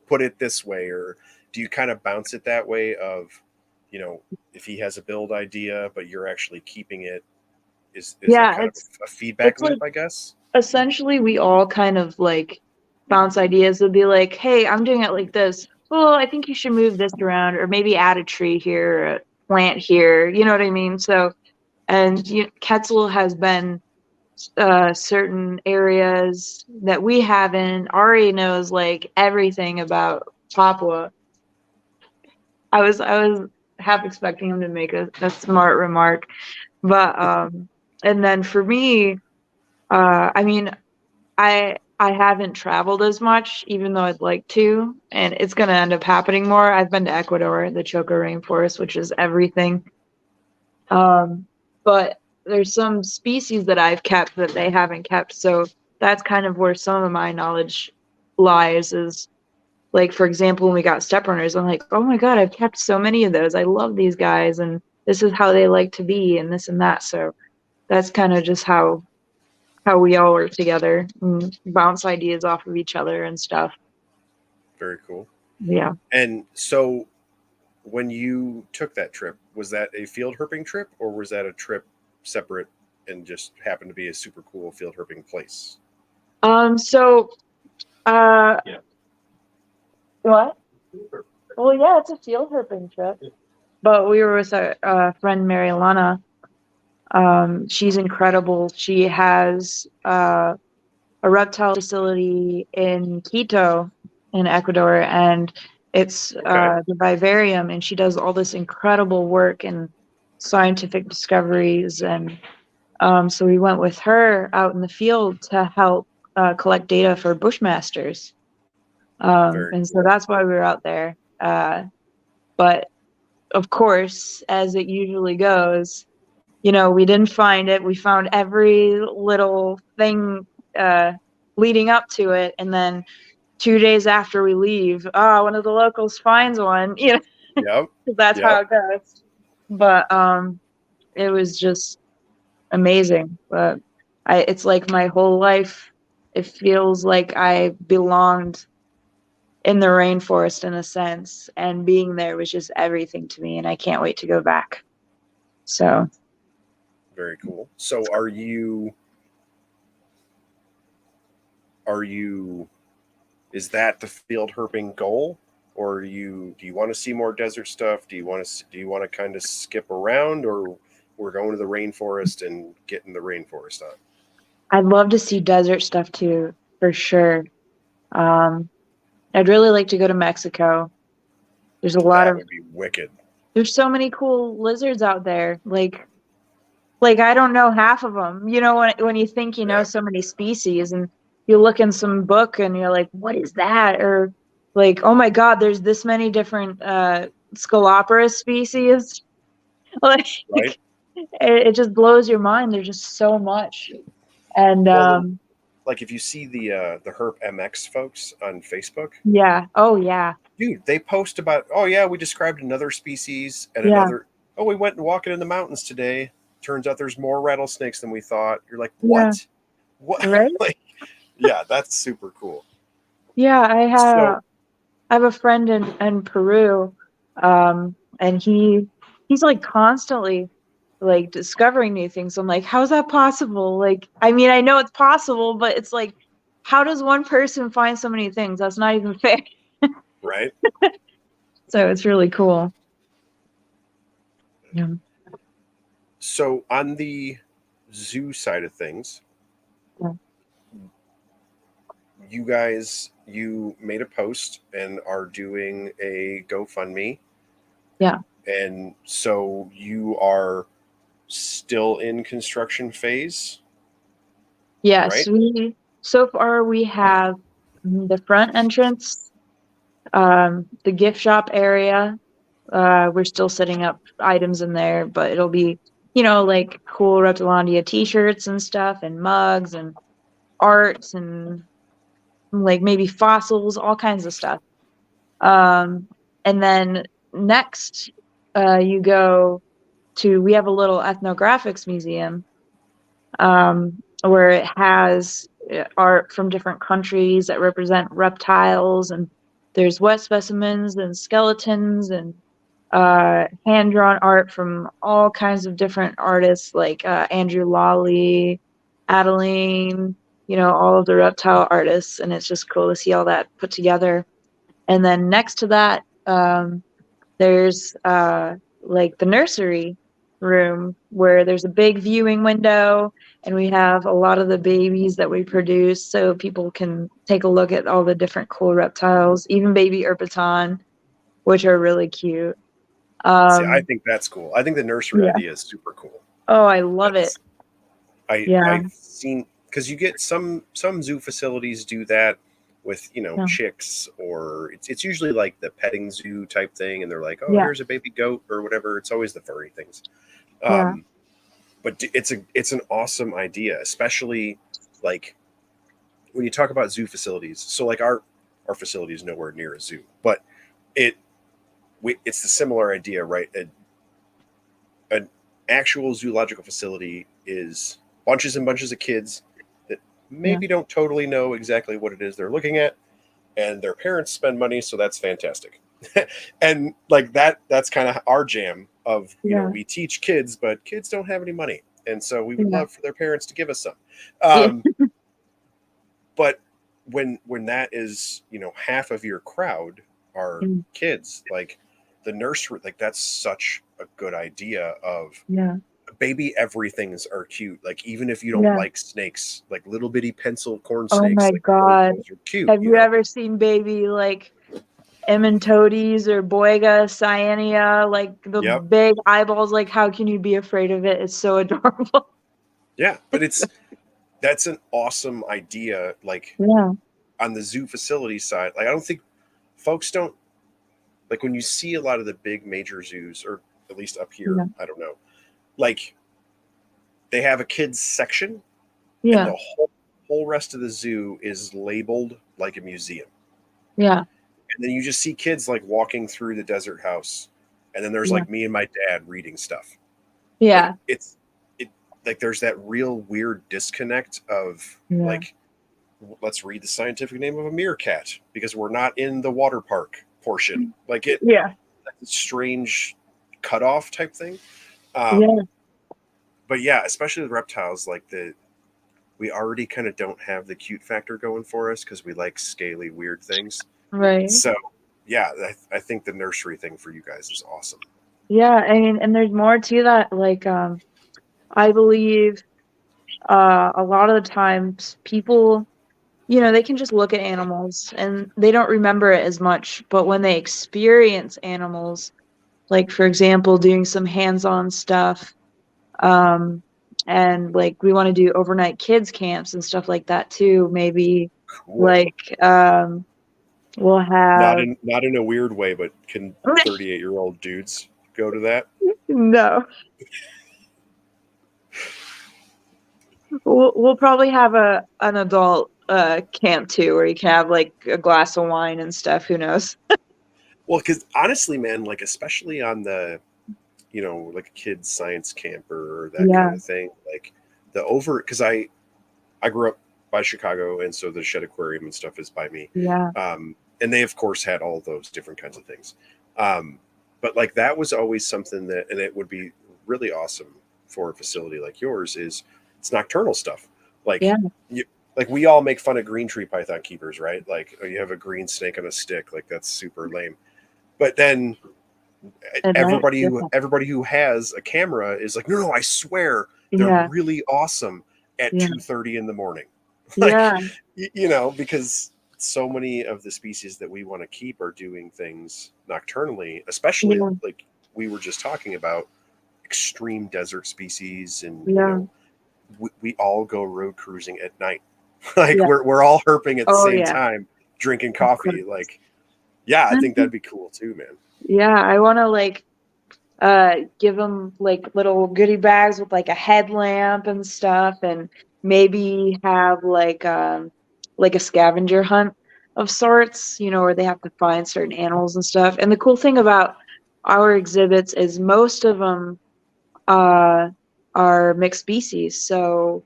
put it this way, or do you kind of bounce it that way of you know, if he has a build idea, but you're actually keeping it, is that Yeah, kind of a feedback it's like loop, I guess? essentially we all kind of like bounce ideas. Would be like, hey, I'm doing it like this. Well, I think you should move this around, or maybe add a tree here, or a plant here. You know what I mean? So, and Quetzal has been certain areas that we haven't. Ari knows like everything about Papua. I was half expecting him to make a smart remark, but and then for me, I mean, I haven't traveled as much, even though I'd like to, and it's gonna end up happening more. I've been to Ecuador, the Choco Rainforest, which is everything. But there's some species that I've kept that they haven't kept, so that's kind of where some of my knowledge lies. Is like, for example, when we got step runners, I'm like, oh my god, I've kept so many of those. I love these guys, and this is how they like to be, and this and that. So that's kind of just how we all work together and bounce ideas off of each other and stuff. Very cool. Yeah. And so when you took that trip, was that a field herping trip, or was that a trip separate and just happened to be a super cool field herping place? So, yeah. What? Well, yeah, it's a field herping trip. But we were with a friend, Mary Lana. She's incredible. She has a reptile facility in Quito, in Ecuador, and it's Okay. the vivarium, and she does all this incredible work and scientific discoveries. And so we went with her out in the field to help collect data for bushmasters. Very And so cool. that's why we were out there. But of course, as it usually goes, we didn't find it. We found every little thing leading up to it, and then 2 days after we leave, one of the locals finds one. Yep. That's how Yep. it goes. But it was just amazing. But it's like my whole life. It feels like I belonged in the rainforest in a sense, and being there was just everything to me, and I can't wait to go back. So Very cool. So are you is that the field herping goal, or do you want to see more desert stuff? Do you want to kind of skip around, or we're going to the rainforest and getting the rainforest on? I'd love to see desert stuff too, for sure. Um, I'd really like to go to Mexico. There's a lot That of would be wicked. there's so many cool lizards out there. Like I don't know half of them. When you think you know Yeah. so many species, and you look in some book and you're like, what is that? Or like, oh my God, there's this many different Scoloporus species. Like Right. it just blows your mind. There's just so much. And Well, like if you see the Herp MX folks on Facebook, yeah. Oh yeah. dude, they post about, oh yeah, we described another species and Yeah. another. Oh, we went and walking in the mountains today. Turns out there's more rattlesnakes than we thought. You're like, Yeah. what? What? Right? Like, yeah, that's super cool. Yeah, So, I have a friend in Peru, and he's like constantly like discovering new things. I'm like, how's that possible? Like, I mean, I know it's possible, but it's like, how does one person find so many things? That's not even fair. right. So it's really cool. Yeah. So on the zoo side of things, Yeah. you made a post and are doing a GoFundMe. Yeah. And so you are still in construction phase, Yes, right? so far we have the front entrance, the gift shop area. We're still setting up items in there, but it'll be, like cool Reptilandia t-shirts and stuff, and mugs and arts, and like maybe fossils, all kinds of stuff. And then next, you go to, we have a little ethnographics museum, where it has art from different countries that represent reptiles, and there's wet specimens and skeletons, and hand-drawn art from all kinds of different artists, like Andrew Lawley, Adeline, all of the reptile artists, and it's just cool to see all that put together. And then next to that, there's like the nursery room where there's a big viewing window, and we have a lot of the babies that we produce, so people can take a look at all the different cool reptiles, even baby Erpiton, which are really cute. See, I think that's cool. I think the nursery Yeah. idea is super cool. Oh, I love it. Yeah. I've seen, because you get some zoo facilities do that with chicks, or it's usually like the petting zoo type thing, and they're like, oh, here's a baby goat or whatever. It's always the furry things. But it's an awesome idea, especially like when you talk about zoo facilities. So like our facility is nowhere near a zoo, but it's the similar idea, right? An actual zoological facility is bunches and bunches of kids that maybe don't totally know exactly what it is they're looking at, and their parents spend money, so that's fantastic. And like that's kind of our jam of we teach kids, but kids don't have any money, and so we would love for their parents to give us some. But when that is half of your crowd are kids, like the nursery, like that's such a good idea of baby everythings are cute, like even if you don't like snakes, like little bitty pencil corn snakes. Oh my like, god, those are cute. Have you ever seen baby like Emmentodes or Boiga cyanea, like the big eyeballs? Like, how can you be afraid of it? It's so adorable. Yeah, but that's an awesome idea. Like on the zoo facility side, like I don't think folks don't like when you see a lot of the big major zoos, or at least up here, I don't know, like they have a kids section, and the whole rest of the zoo is labeled like a museum. And then you just see kids like walking through the desert house, and then there's like me and my dad reading stuff. Like, it's like there's that real weird disconnect of like, let's read the scientific name of a meerkat because we're not in the water park portion. Like it, strange cutoff type thing. But yeah, especially with reptiles, like we already kind of don't have the cute factor going for us because we like scaly, weird things. Right. So yeah, I think the nursery thing for you guys is awesome. Yeah, I mean, and there's more to that. Like, I believe a lot of the times people, they can just look at animals and they don't remember it as much. But when they experience animals, like, for example, doing some hands-on stuff, and like we want to do overnight kids camps and stuff like that too. Maybe like we'll have not in a weird way, but can 38-year-old dudes go to that? No. We'll probably have an adult camp too, where you can have like a glass of wine and stuff. Who knows? Well, because honestly, man, like especially on the, like a kids science camp or that kind of thing, like because I grew up by Chicago, and so the Shed Aquarium and stuff is by me. And they of course had all those different kinds of things. But like that was always something that, and it would be really awesome for a facility like yours, is it's nocturnal stuff. Like like we all make fun of green tree python keepers, right? Like, oh, you have a green snake on a stick, like that's super lame. But then everybody who has a camera is like, no, I swear they're really awesome at 2:30 in the morning. Like, because so many of the species that we want to keep are doing things nocturnally, especially like we were just talking about extreme desert species, and we all go road cruising at night. Like we're all herping at the same time, drinking coffee. Like, I think that'd be cool too, man. I want to like give them like little goodie bags with like a headlamp and stuff, and maybe have like a scavenger hunt of sorts, where they have to find certain animals and stuff. And the cool thing about our exhibits is most of them are mixed species, so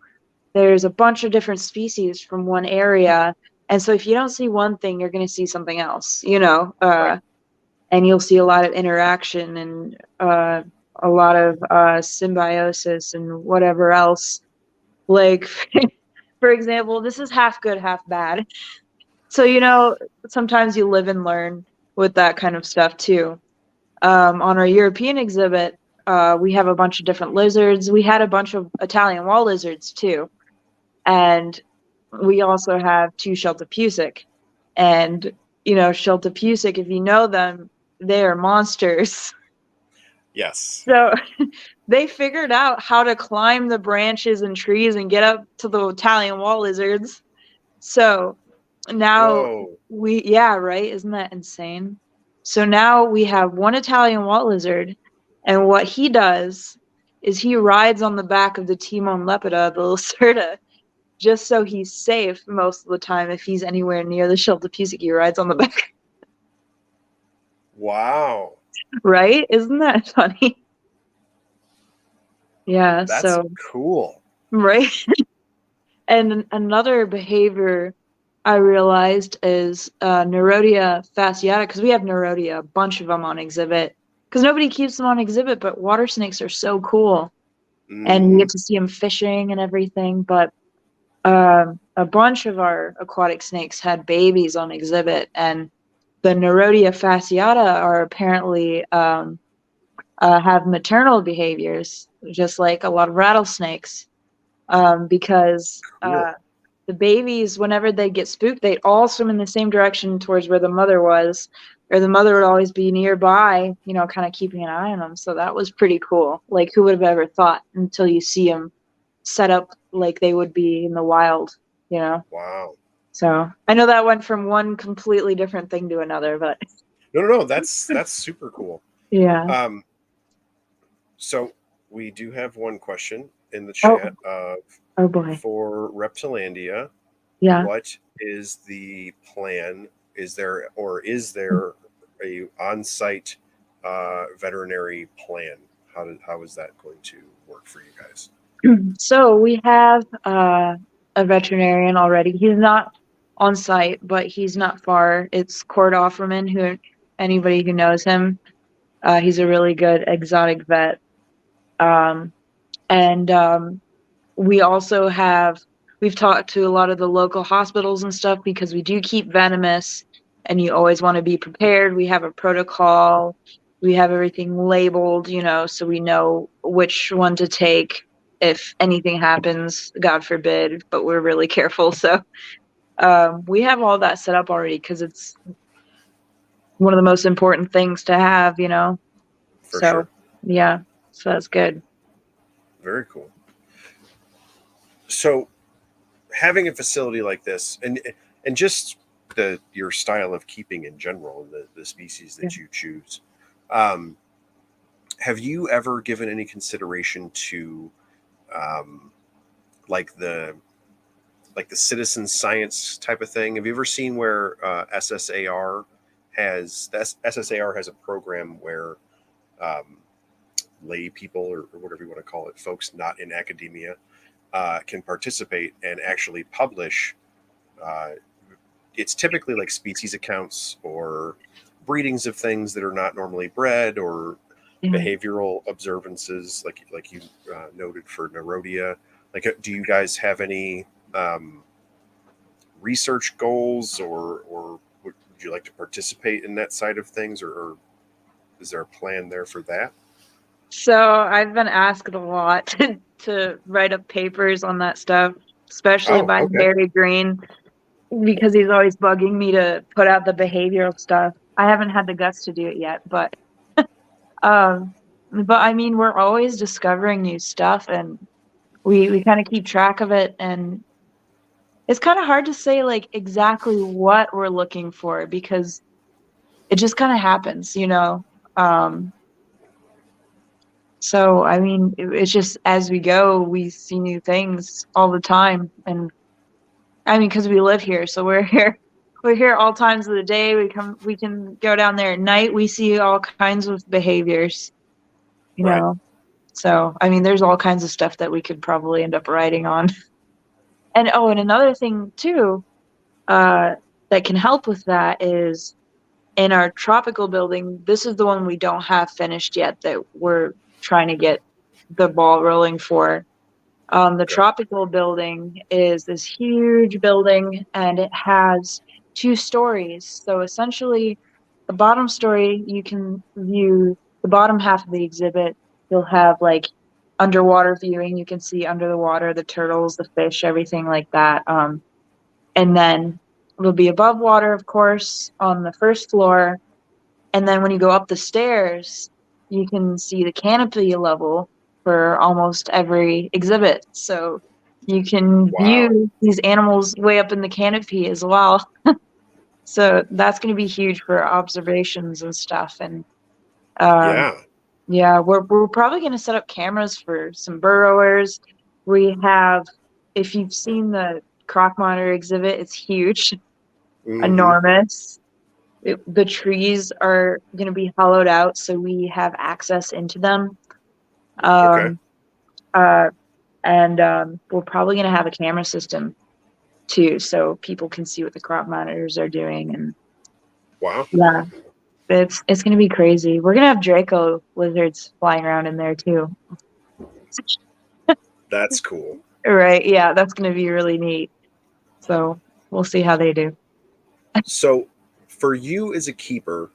there's a bunch of different species from one area, and so if you don't see one thing, you're going to see something else, and you'll see a lot of interaction and a lot of symbiosis and whatever else. Like, for example, this is half good, half bad. So, sometimes you live and learn with that kind of stuff too. On our European exhibit, we have a bunch of different lizards. We had a bunch of Italian wall lizards too. And we also have 2 Sheltopusik. And, Sheltopusik, if you know them, they are monsters. Yes. So they figured out how to climb the branches and trees and get up to the Italian wall lizards. So now Whoa. yeah, right? Isn't that insane? So now we have one Italian wall lizard, and what he does is he rides on the back of the Timon lepida, the Lacerta, just so he's safe most of the time. If he's anywhere near the Sheltopusik, he rides on the back. Wow. Right? Isn't that funny? Yeah, That's so cool. right. And another behavior I realized is Neurodia fasciata, because we have Neurodia, a bunch of them on exhibit, because nobody keeps them on exhibit, but water snakes are so cool, and you Mm-hmm. get to see them fishing and everything. But a bunch of our aquatic snakes had babies on exhibit, and the Neurodia fasciata are apparently have maternal behaviors, just like a lot of rattlesnakes, because Cool. the babies, whenever they get spooked, they'd all swim in the same direction towards where the mother was, or the mother would always be nearby, kind of keeping an eye on them. So that was pretty cool. Like, who would have ever thought until you see them set up like they would be in the wild, you know? Wow. So I know that went from one completely different thing to another, but No. That's super cool. yeah. So we do have one question in the Oh, chat oh boy. for Reptilandia. Yeah. What is the plan? Is there a on-site veterinary plan? How is that going to work for you guys? So we have a veterinarian already. He's not on site, but he's not far. It's Cord Offerman, who anybody who knows him, he's a really good exotic vet. Um, and we also we've talked to a lot of the local hospitals and stuff, because we do keep venomous, and you always want to be prepared. We have a protocol. We have everything labeled, so we know which one to take if anything happens, God forbid, but we're really careful. So we have all that set up already, because it's one of the most important things to have, For So sure. yeah, so that's good. Very cool. So having a facility like this, and just your style of keeping in general, and the species that you choose, have you ever given any consideration to like the citizen science type of thing? Have you ever seen where SSAR has a program where lay people, or whatever you want to call it, folks not in academia, can participate and actually publish. It's typically like species accounts or breedings of things that are not normally bred, or behavioral observances, like you noted for Neurodia. Like, do you guys have any research goals, or would you like to participate in that side of things, or is there a plan there for that? So I've been asked a lot to write up papers on that stuff, especially Oh, by okay. Harry Green, because he's always bugging me to put out the behavioral stuff. I haven't had the guts to do it yet, but I mean, we're always discovering new stuff, and we kind of keep track of it, and it's kind of hard to say like exactly what we're looking for, because it just kind of happens, Um, So, I mean, it's just as we go, we see new things all the time. And I mean, because we live here, so we're here. We're here all times of the day. We can go down there at night. We see all kinds of behaviors, you Right. know. So, I mean, there's all kinds of stuff that we could probably end up writing on. And another thing too, that can help with that is in our tropical building, this is the one we don't have finished yet that we're trying to get the ball rolling for. The Okay. tropical building is this huge building, and it has 2 stories. So essentially, the bottom story, you can view the bottom half of the exhibit. You'll have like underwater viewing. You can see under the water, the turtles, the fish, everything like that. And then it'll be above water, of course, on the first floor. And then when you go up the stairs, you can see the canopy level for almost every exhibit. So you can Wow. view these animals way up in the canopy as well. So that's going to be huge for observations and stuff. And um, Yeah. yeah, we're probably going to set up cameras for some burrowers. We have, if you've seen the croc monitor exhibit, it's huge, Hmm. enormous. The trees are going to be hollowed out, so we have access into them. Okay. Um, uh, and we're probably going to have a camera system too, so people can see what the crop monitors are doing. And Wow. yeah, it's going to be crazy. We're going to have Draco lizards flying around in there too. That's cool. Right? Yeah, that's going to be really neat. So we'll see how they do. So, for you as a keeper,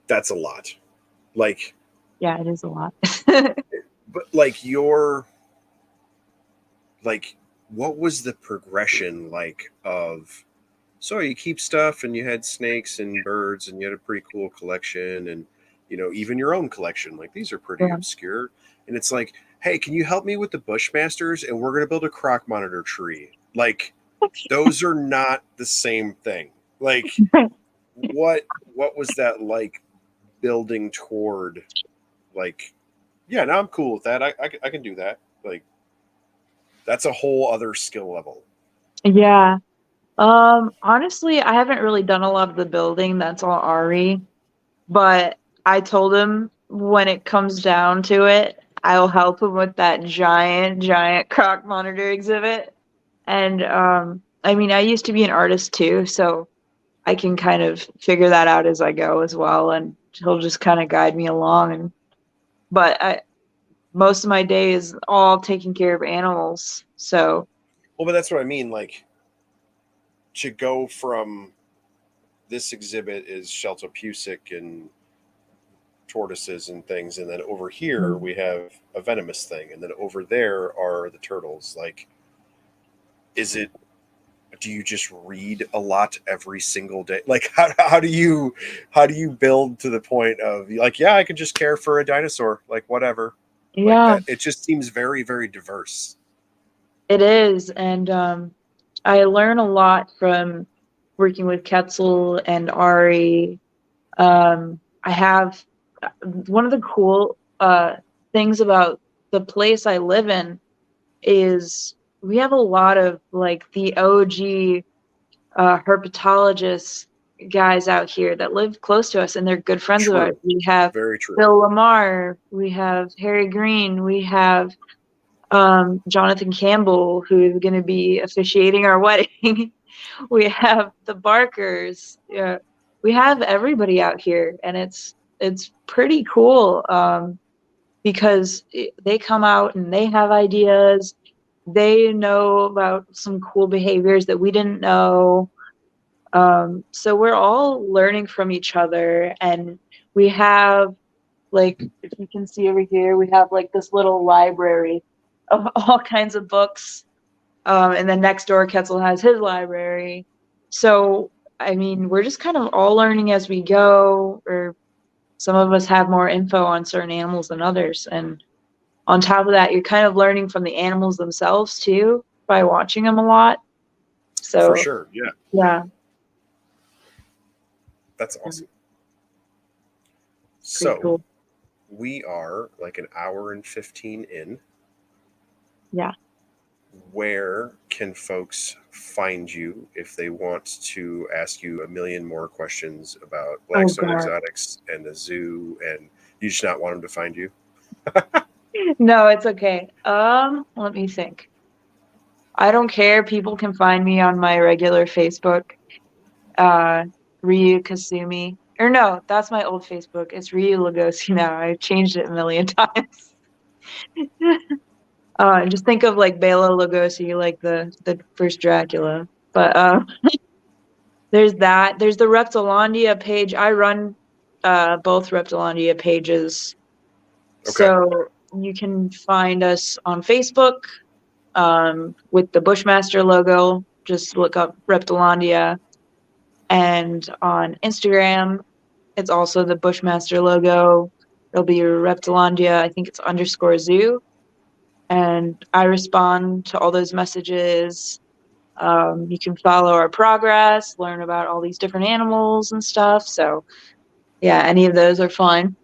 that's a lot. Like, Yeah, it is a lot. but like like, what was the progression like of? So you keep stuff, and you had snakes and birds, and you had a pretty cool collection, and even your own collection. Like these are pretty Yeah. obscure, and it's like, hey, can you help me with the Bushmasters? And we're gonna build a croc monitor tree. Like, those are not the same thing. Like, what was that like building toward? Like, yeah, no, I'm cool with that. I can do that. Like, that's a whole other skill level. Yeah. Honestly, I haven't really done a lot of the building. That's all Ari. But I told him when it comes down to it, I'll help him with that giant croc monitor exhibit. And I mean, I used to be an artist too, so I can kind of figure that out as I go as well, and he'll just kind of guide me along. And but most of my day is all taking care of animals. So Well, but that's what I mean. Like, to go from this exhibit is Sheltopusic and tortoises and things, and then over here we have a venomous thing, and then over there are the turtles. Like, is it? Do you just read a lot every single day? Like, how do you build to the point of like, yeah, I could just care for a dinosaur, like whatever, like yeah, that. It just seems very very diverse. it is. And I learn a lot from working with Ketzel and Ari. I have one of the cool things about the place I live in is we have a lot of like the OG herpetologists guys out here that live close to us, and they're good friends of ours. True, We have very true. Bill Lamar, we have Harry Green, we have Jonathan Campbell, who is going to be officiating our wedding. We have the Barkers. Yeah, we have everybody out here, and it's pretty cool because they come out and they have ideas. They know about some cool behaviors that we didn't know. So we're all learning from each other, and we have, like, if you can see over here, we have like this little library of all kinds of books. And then next door, Ketzel has his library. So, I mean, we're just kind of all learning as we go, or some of us have more info on certain animals than others. And on top of that, you're kind of learning from the animals themselves too by watching them a lot. For So, sure, yeah, yeah, that's awesome. pretty So cool. we are like an hour and 15 in. Yeah. Where can folks find you if they want to ask you a million more questions about Oh, Blackstone God. Exotics and the zoo, and you just not want them to find you? No, it's okay. Let me think. I don't care. People can find me on my regular Facebook. Uh, Ryu Kasumi. Or no, that's my old Facebook. It's Ryu Lugosi now. I changed it a million times. Just think of like Bela Lugosi, like the first Dracula. But there's that. There's the Reptilandia page. I run both Reptilandia pages. Okay. So you can find us on Facebook with the Bushmaster logo. Just look up Reptilandia. And on Instagram, it's also the Bushmaster logo. It'll be Reptilandia. I think it's _zoo. And I respond to all those messages. You can follow our progress, learn about all these different animals and stuff. So, yeah, any of those are fun.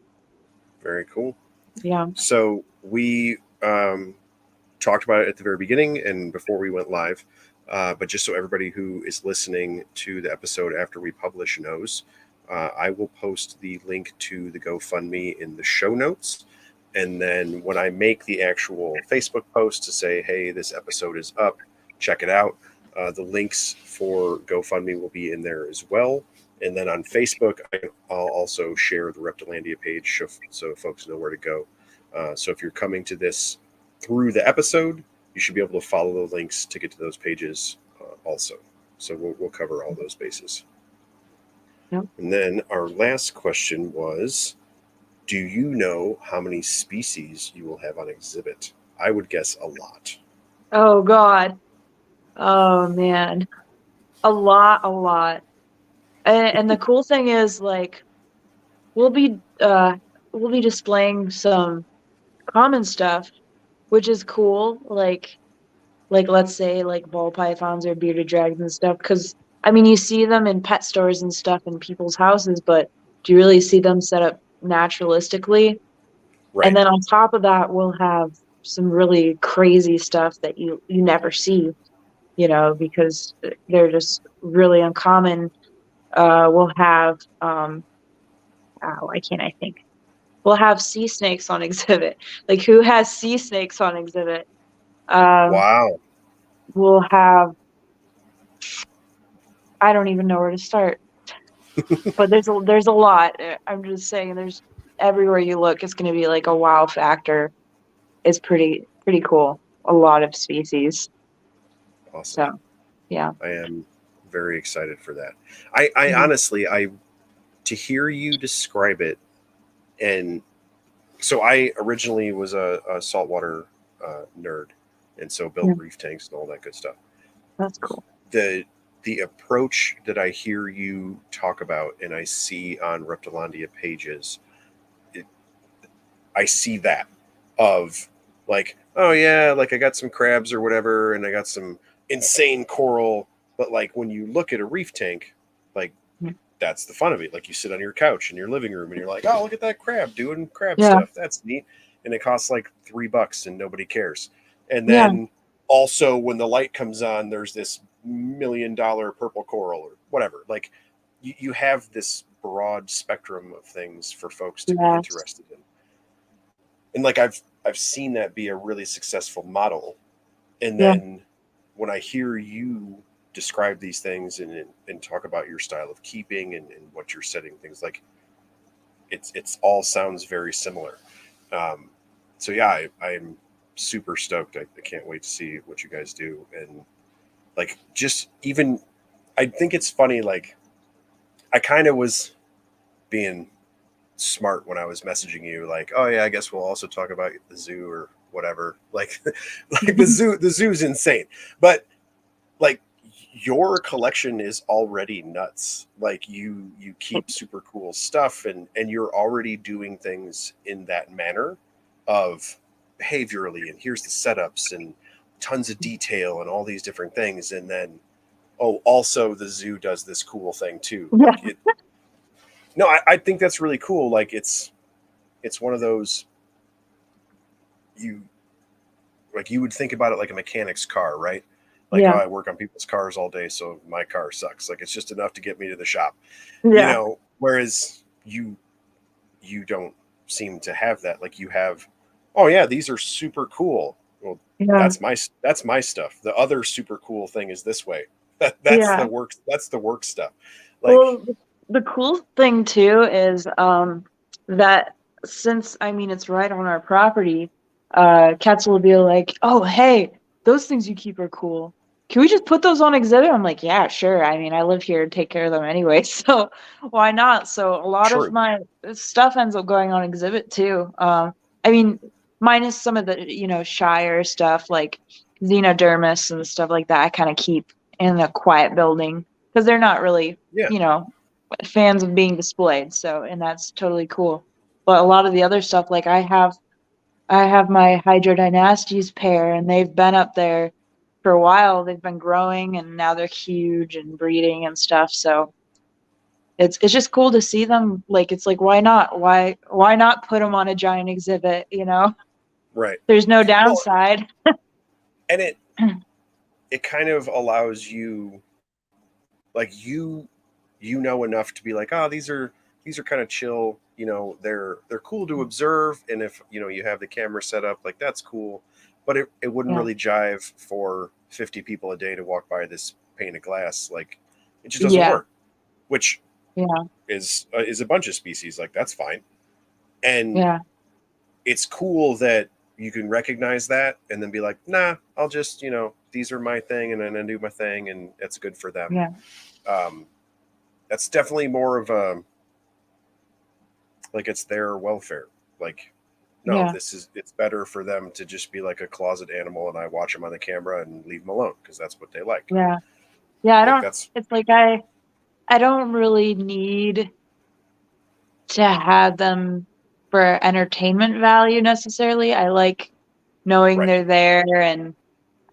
Very cool. Yeah. So we talked about it at the very beginning and before we went live. But just so everybody who is listening to the episode after we publish knows, I will post the link to the GoFundMe in the show notes. And then when I make the actual Facebook post to say, hey, this episode is up, check it out, the links for GoFundMe will be in there as well. And then on Facebook, I'll also share the Reptilandia page so folks know where to go. So if you're coming to this through the episode, you should be able to follow the links to get to those pages also. So we'll cover all those bases. Yep. And then our last question was, do you know how many species you will have on exhibit? I would guess a lot. Oh, God. Oh, man. A lot. And the cool thing is, like, we'll be displaying some common stuff, which is cool. Like let's say like ball pythons or bearded dragons and stuff. Because I mean, you see them in pet stores and stuff in people's houses, but do you really see them set up naturalistically? Right. And then on top of that, we'll have some really crazy stuff that you never see, because they're just really uncommon. We'll have why can't I think? We'll have sea snakes on exhibit. Like, who has sea snakes on exhibit? Wow. We'll have, I don't even know where to start, but there's a lot. I'm just saying, there's everywhere you look, it's going to be like a wow factor. It's pretty cool. A lot of species. Awesome. So, yeah. I am very excited for that. I honestly, to hear you describe it, and so I originally was a saltwater nerd, and so built reef tanks and all that good stuff. That's cool. The approach that I hear you talk about and I see on Reptilandia pages, I see that of like, oh yeah, like I got some crabs or whatever, and I got some insane coral. But like when you look at a reef tank, like that's the fun of it. Like you sit on your couch in your living room and you're like, oh, look at that crab doing crab stuff. That's neat. And it costs like $3 and nobody cares. And then also when the light comes on, there's this $1 million purple coral or whatever. Like you have this broad spectrum of things for folks to be interested in. And like I've seen that be a really successful model. And then when I hear you describe these things and talk about your style of keeping and what you're setting things, like it's all sounds very similar. So yeah, I'm super stoked. I can't wait to see what you guys do. And like, just even, I think it's funny. Like I kind of was being smart when I was messaging you, like, oh yeah, I guess we'll also talk about the zoo or whatever. Like the zoo's insane, but like your collection is already nuts. Like you keep super cool stuff and you're already doing things in that manner of behaviorally, and here's the setups and tons of detail and all these different things. And then, oh, also the zoo does this cool thing too. Like I think that's really cool. Like it's one of those, you would think about it like a mechanic's car, right? Like, oh, I work on people's cars all day, so my car sucks. Like it's just enough to get me to the shop, whereas you don't seem to have that. Like you have, oh yeah, these are super cool. Well, that's my stuff. The other super cool thing is this way. That's the work. That's the work stuff. Like, the cool thing too is that since I mean it's right on our property, cats will be like, "Oh, hey, those things you keep are cool. Can we just put those on exhibit?" I'm like, "Yeah, sure. I mean, I live here and take care of them anyway, so why not?" So a lot of True. my stuff ends up going on exhibit too. I mean, minus some of the, shyer stuff like Xenodermis and stuff like that, I kind of keep in a quiet building because they're not really, Yeah. you know, fans of being displayed. So, and that's totally cool. But a lot of the other stuff, like I have my Hydrodynastes pair, and they've been up there for a while. They've been growing, and now they're huge and breeding and stuff. So it's just cool to see them. Like it's like why not? Why not put them on a giant exhibit? Right. There's no Well, downside. and it kind of allows you, like, you know enough to be like, oh, these are kind of chill, they're cool to observe, and if you have the camera set up, like, that's cool, but it wouldn't Yeah, really jive for 50 people a day to walk by this pane of glass. Like, it just doesn't yeah, work, which yeah, is a bunch of species, like, that's fine. And yeah, it's cool that you can recognize that and then be like, nah, I'll just, these are my thing, and then I do my thing, and it's good for them. yeah, um, that's definitely more of a, like, it's their welfare. Like, no, yeah, it's better for them to just be like a closet animal, and I watch them on the camera and leave them alone because that's what they like. yeah, yeah. I Like, don't. that's It's like I don't really need to have them for entertainment value necessarily. I like knowing right. they're there, and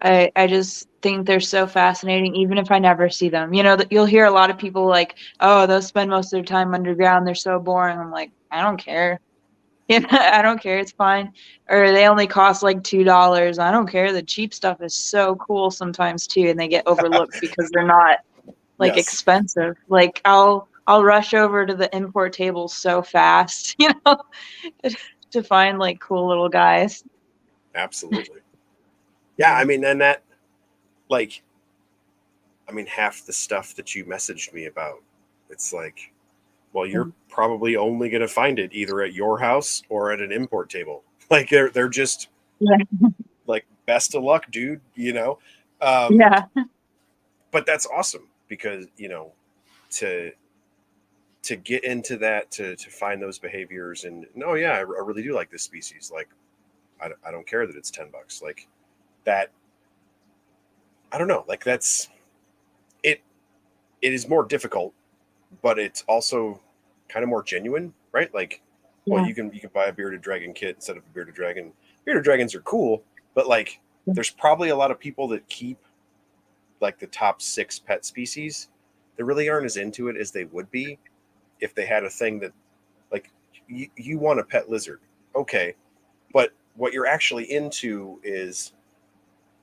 I just think they're so fascinating, even if I never see them. That you'll hear a lot of people like, "Oh, they'll spend most of their time underground. They're so boring." I'm like, I don't care. I don't care. It's fine. Or they only cost like $2. I don't care. The cheap stuff is so cool sometimes too, and they get overlooked because they're not like Yes, expensive. Like I'll rush over to the import tables so fast, to find like cool little guys. absolutely. Yeah, Yeah. I mean, and that, like, I mean, half the stuff that you messaged me about, it's like, well, you're probably only going to find it either at your house or at an import table. Like, they're just Yeah. like, best of luck, dude. Um, Yeah. but that's awesome because, to get into that, to find those behaviors, and no, yeah, I really do like this species. Like, I don't care that it's $10. Like, that, I don't know. Like, that's it. It is more difficult, but it's also kind of more genuine, right? Like, well, Yeah. you can buy a bearded dragon kit instead of a bearded dragon. Bearded dragons are cool, but, like, there's probably a lot of people that keep, like, the top 6 pet species that really aren't as into it as they would be if they had a thing that, like, you want a pet lizard, okay, but what you're actually into is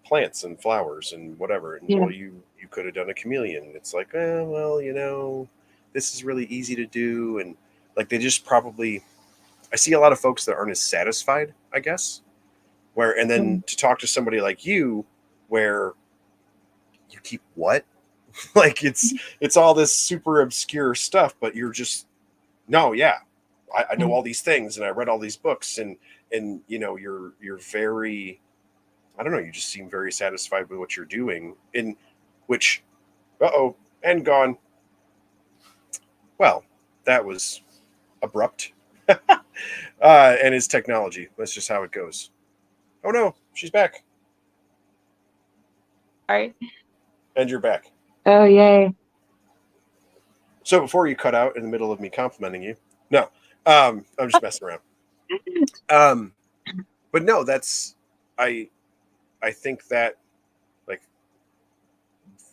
plants and flowers and whatever. And, Yeah. well, you could have done a chameleon. It's like, well, this is really easy to do, and, like, they just probably, I see a lot of folks that aren't as satisfied, I guess. Where, and then to talk to somebody like you, where you keep what? Like, it's all this super obscure stuff, but you're just, no, yeah, I know all these things, and I read all these books, and you're very, I don't know, you just seem very satisfied with what you're doing, in which, and gone. Well, that was abrupt. And it's technology. That's just how it goes. Oh no, she's back, All right. and you're back. Oh, yay. So before you cut out in the middle of me complimenting you, no, I'm just messing around. Um, but no, that's, I I think that, like,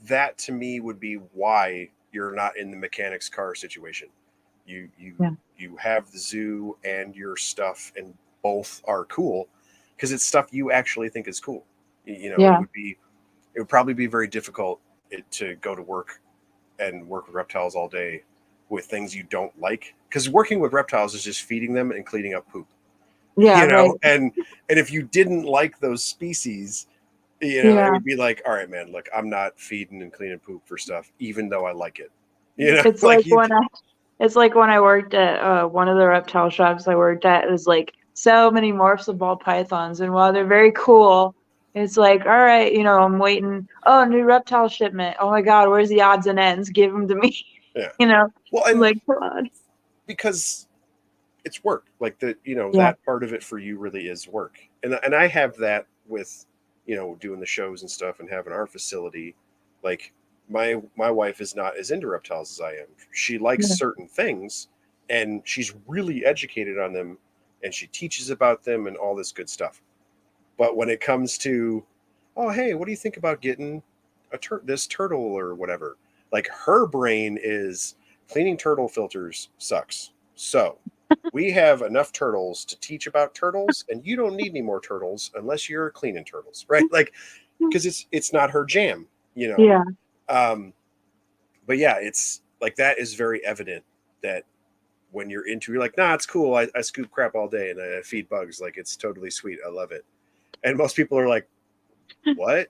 that to me would be why you're not in the mechanics car situation. You you Yeah. you have the zoo and your stuff, and both are cool because it's stuff you actually think is cool. Yeah. It would probably be very difficult to go to work and work with reptiles all day with things you don't like, because working with reptiles is just feeding them and cleaning up poop. Yeah. Right. And if you didn't like those species, it Yeah. would be like, all right, man, look, I'm not feeding and cleaning poop for stuff even though I like it. It's Like, like you, when It's like when I worked at one of the reptile shops I worked at, it was like so many morphs of ball pythons. And while they're very cool, it's like, all right, I'm waiting. Oh, new reptile shipment. Oh my God, where's the odds and ends? Give them to me. Yeah. You know, Well, and like, come on. because it's work. Like Yeah. that part of it for you really is work. And I have that with, doing the shows and stuff and having our facility. Like my wife is not as into reptiles as I am. She likes Yeah. certain things and she's really educated on them and she teaches about them and all this good stuff. But when it comes to, oh, hey, what do you think about getting this turtle or whatever? Like her brain is cleaning turtle filters sucks. So we have enough turtles to teach about turtles, and you don't need any more turtles unless you're cleaning turtles, right? Like, because it's not her jam, Yeah. Um, but yeah, it's like that is very evident that when you're like, nah, it's cool. I scoop crap all day and I feed bugs. Like it's totally sweet. I love it. And most people are like, what?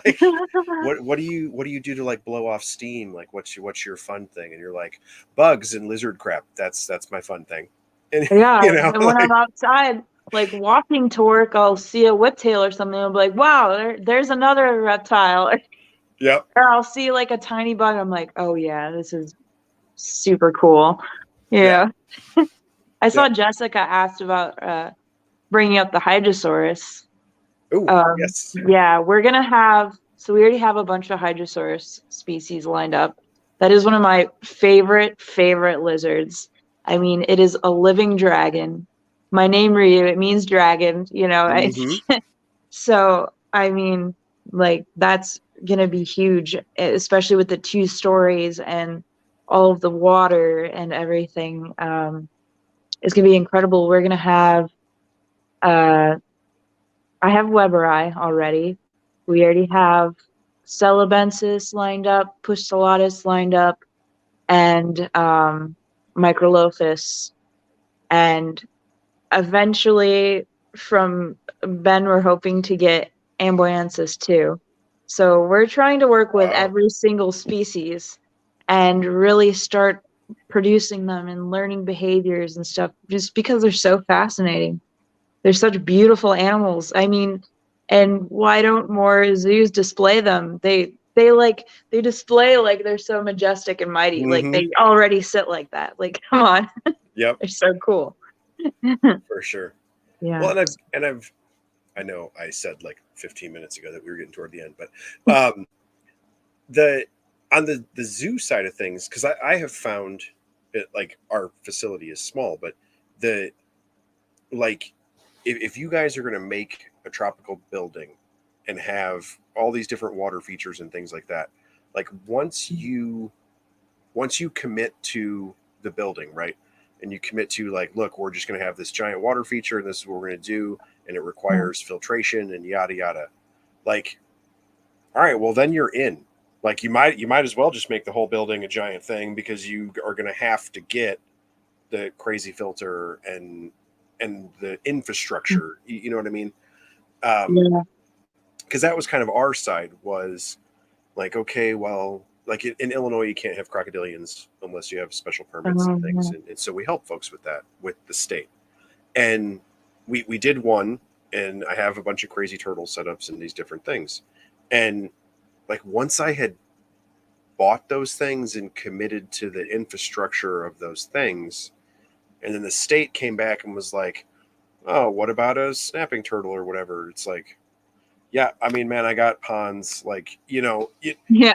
Like, what do you do to like blow off steam? Like what's your fun thing? And you're like, bugs and lizard crap. That's my fun thing. And Yeah. And when I'm like, outside, like walking to work, I'll see a whiptail or something. I'll be like, wow, there's another reptile. yep. Or I'll see like a tiny bug. I'm like, oh yeah, this is super cool. Yeah. Yeah. I saw Yep. Jessica asked about bringing up the Hydrosaurus. Oh, yes. Yeah, we're gonna have. So we already have a bunch of Hydrosaurus species lined up. That is one of my favorite lizards. I mean, it is a living dragon. My name, Ryu, it means dragon. Mm-hmm. So I mean, like that's gonna be huge, especially with the 2 stories and all of the water and everything. It's gonna be incredible. We're gonna have. Uh, I have Weberi already. We already have Celebensis lined up, Pustellatus lined up, and Microlophus. And eventually, from Ben, we're hoping to get Amboyensis too. So we're trying to work with Wow. every single species and really start producing them and learning behaviors and stuff just because they're so fascinating. They're such beautiful animals. I mean, and why don't more zoos display them? They display like they're so majestic and mighty. Like Mm-hmm. they already sit like that. Like, come on. Yep. They're so cool. For sure. Yeah. Well, I know I said like 15 minutes ago that we were getting toward the end, but the on the zoo side of things, because I have found it, like our facility is small, but the like if you guys are going to make a tropical building and have all these different water features and things like that, like once you commit to the building, right? And you commit to like, look, we're just going to have this giant water feature and this is what we're going to do. And it requires filtration and yada, yada. Like, all right, well then you're in. Like you might as well just make the whole building a giant thing because you are going to have to get the crazy filter and the infrastructure. You know what I mean? Yeah. Because that was kind of our side was like, okay, well, like in Illinois, you can't have crocodilians unless you have special permits and things. And so we help folks with that with the state. And we did one, and I have a bunch of crazy turtle setups and these different things. And like once I had bought those things and committed to the infrastructure of those things, and then the state came back and was like, oh, what about a snapping turtle or whatever? It's like, yeah, I mean, man, I got ponds. Like, Yeah.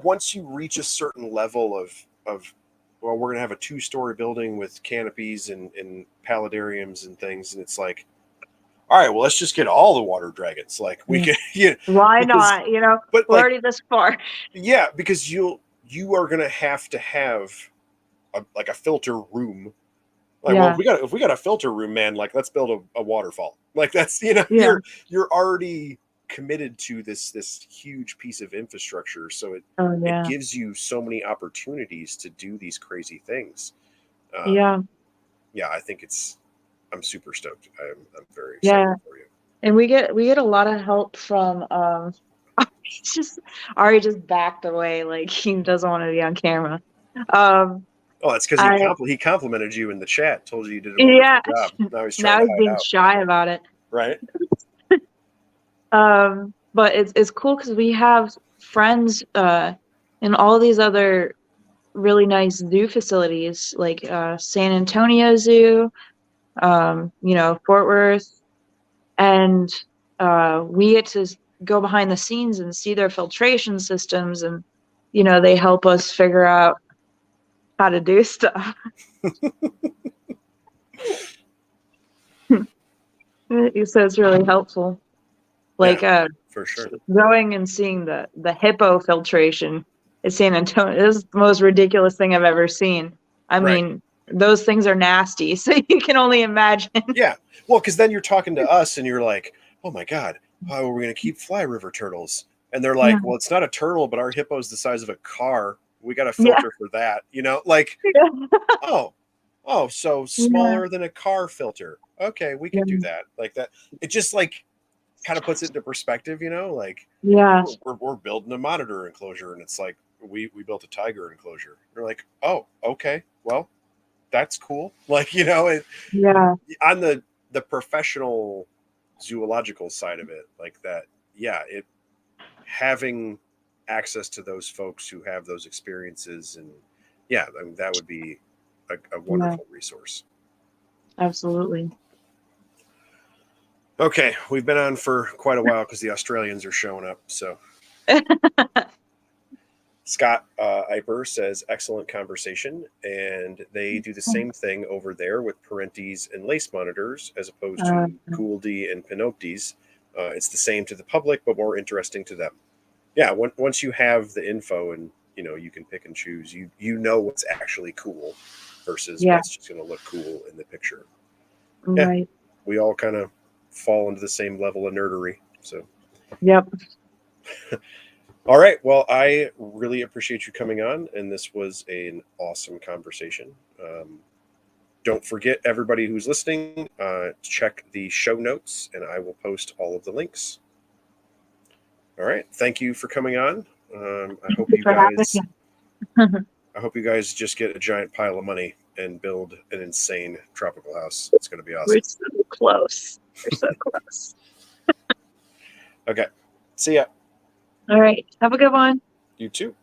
once you reach a certain level of well, we're gonna have a 2-story building with canopies and paludariums and things, and it's like, all right, well, let's just get all the water dragons. Like we can, Why because, not? but We're like, already this far. yeah, because you are gonna have to have like a filter room. Like, well, Yeah. if we got a filter room, man, like let's build a waterfall. Like that's Yeah. you're already committed to this huge piece of infrastructure, so Oh it yeah. gives you so many opportunities to do these crazy things. Yeah. Yeah, I think I'm super stoked. I'm very excited Yeah. for you. And we get a lot of help from it's just Ari just backed away like he doesn't want to be on camera. Um Oh, that's because I he complimented you in the chat, told you you did a yeah. wonderful job. Now he's trying Now to he's hide being out, shy about it. right? But it's cool because we have friends in all these other really nice zoo facilities, like San Antonio Zoo, Fort Worth, and we get to go behind the scenes and see their filtration systems, and they help us figure out how to do stuff. So it's really helpful. Like for sure. going and seeing the hippo filtration at San Antonio is the most ridiculous thing I've ever seen. I mean, those things are nasty, so you can only imagine. Yeah. Well, because then you're talking to us and you're like, oh my God, how are we going to keep fly river turtles? And they're like, well, it's not a turtle, but our hippo's the size of a car. We got a filter for that. Like, so smaller than a car filter. Okay, we can do that. Like that. It just like kind of puts it into perspective, like we're building a monitor enclosure and it's like we built a tiger enclosure. They're like, oh, okay, well, that's cool. Like, on the professional zoological side of it, like that, it having access to those folks who have those experiences, and I mean, that would be a wonderful resource. Absolutely. Okay, we've been on for quite a while because the Australians are showing up. So Scott Eiper says, excellent conversation. And they do the same thing over there with parentes and lace monitors as opposed to Gouldi and Pinoptes. It's the same to the public, but more interesting to them. Yeah, once you have the info and, you can pick and choose, you know what's actually cool versus what's just going to look cool in the picture. Right. Yeah, we all kind of fall into the same level of nerdery. So, yep. All right. Well, I really appreciate you coming on, and this was an awesome conversation. Don't forget, everybody who's listening, check the show notes, and I will post all of the links. All right. Thank you for coming on. I hope you guys. I hope you guys just get a giant pile of money and build an insane tropical house. It's going to be awesome. We're so close. We're so close. Okay. See ya. All right. Have a good one. You too.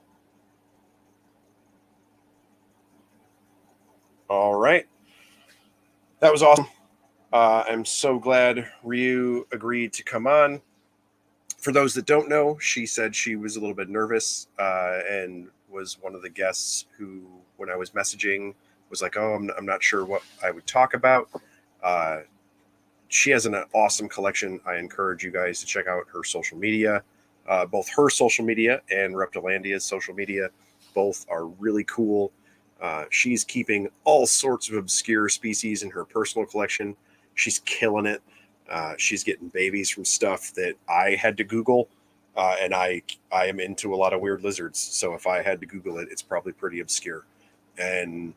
All right. That was awesome. I'm so glad Ryu agreed to come on. For those that don't know, she said she was a little bit nervous and was one of the guests who, when I was messaging, was like, oh, I'm not sure what I would talk about. She has an awesome collection. I encourage you guys to check out her social media. Both her social media and Reptilandia's social media, both are really cool. She's keeping all sorts of obscure species in her personal collection. She's killing it. She's getting babies from stuff that I had to Google, and I am into a lot of weird lizards. So if I had to Google it, it's probably pretty obscure. And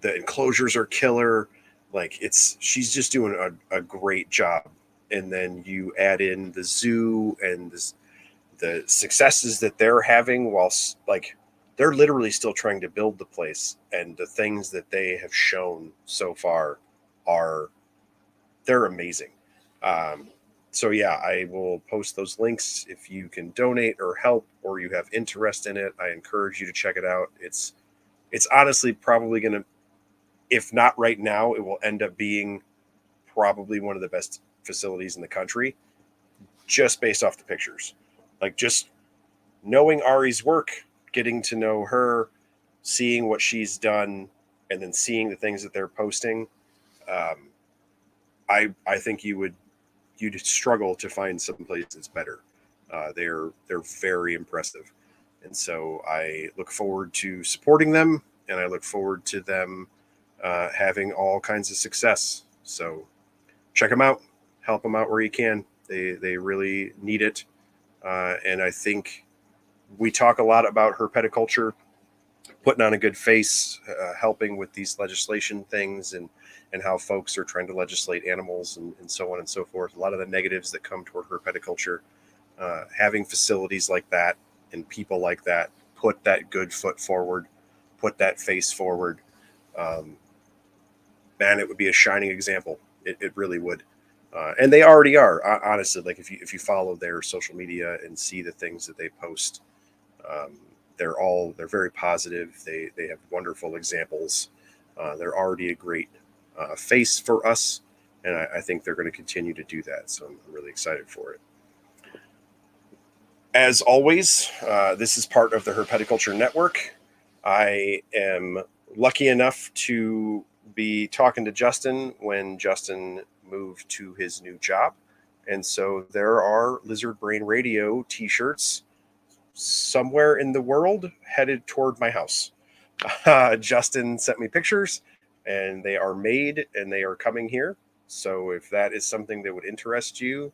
the enclosures are killer. Like she's just doing a great job. And then you add in the zoo and the successes that they're having whilst like they're literally still trying to build the place, and the things that they have shown so far they're amazing. So yeah, I will post those links. If you can donate or help, or you have interest in it, I encourage you to check it out. It's honestly probably going to, if not right now, it will end up being probably one of the best facilities in the country, just based off the pictures. Like just knowing Ari's work, getting to know her, seeing what she's done, and then seeing the things that they're posting. I think you'd struggle to find some place that's better. They're very impressive, and so I look forward to supporting them, and I look forward to them having all kinds of success. So check them out, help them out where you can. They really need it, and I think we talk a lot about herpeticulture, putting on a good face, helping with these legislation things, and how folks are trying to legislate animals and so on and so forth. A lot of the negatives that come toward herpeticulture, having facilities like that and people like that put that good foot forward, put that face forward, man, it would be a shining example. It really would. And they already are, honestly. Like if you follow their social media and see the things that they post, um, they're very positive. They have wonderful examples. They're already a great face for us, and I think they're going to continue to do that. So I'm really excited for it. As always, this is part of the Herpeticulture Network. I am lucky enough to be talking to Justin when Justin moved to his new job. And so there are Lizard Brain Radio t-shirts somewhere in the world headed toward my house. Justin sent me pictures, and they are made and they are coming here. So if that is something that would interest you,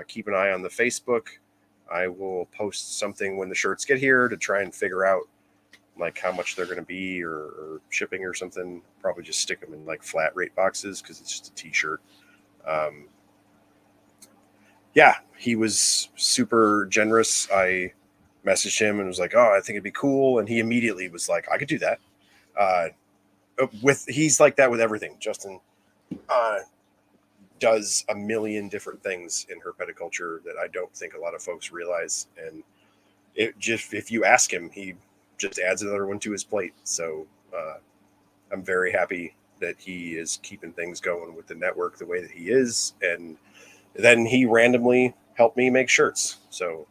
keep an eye on the Facebook. I will post something when the shirts get here to try and figure out like how much they're going to be or shipping or something. Probably just stick them in like flat rate boxes because it's just a t-shirt. Um, yeah, he was super generous. I messaged him and was like, "Oh, I think it'd be cool," and he immediately was like, "I could do that." Uh, he's like that with everything. Justin does a million different things in herpeticulture that I don't think a lot of folks realize, and it just if you ask him, he just adds another one to his plate. So I'm very happy that he is keeping things going with the network the way that he is, and then he randomly helped me make shirts. So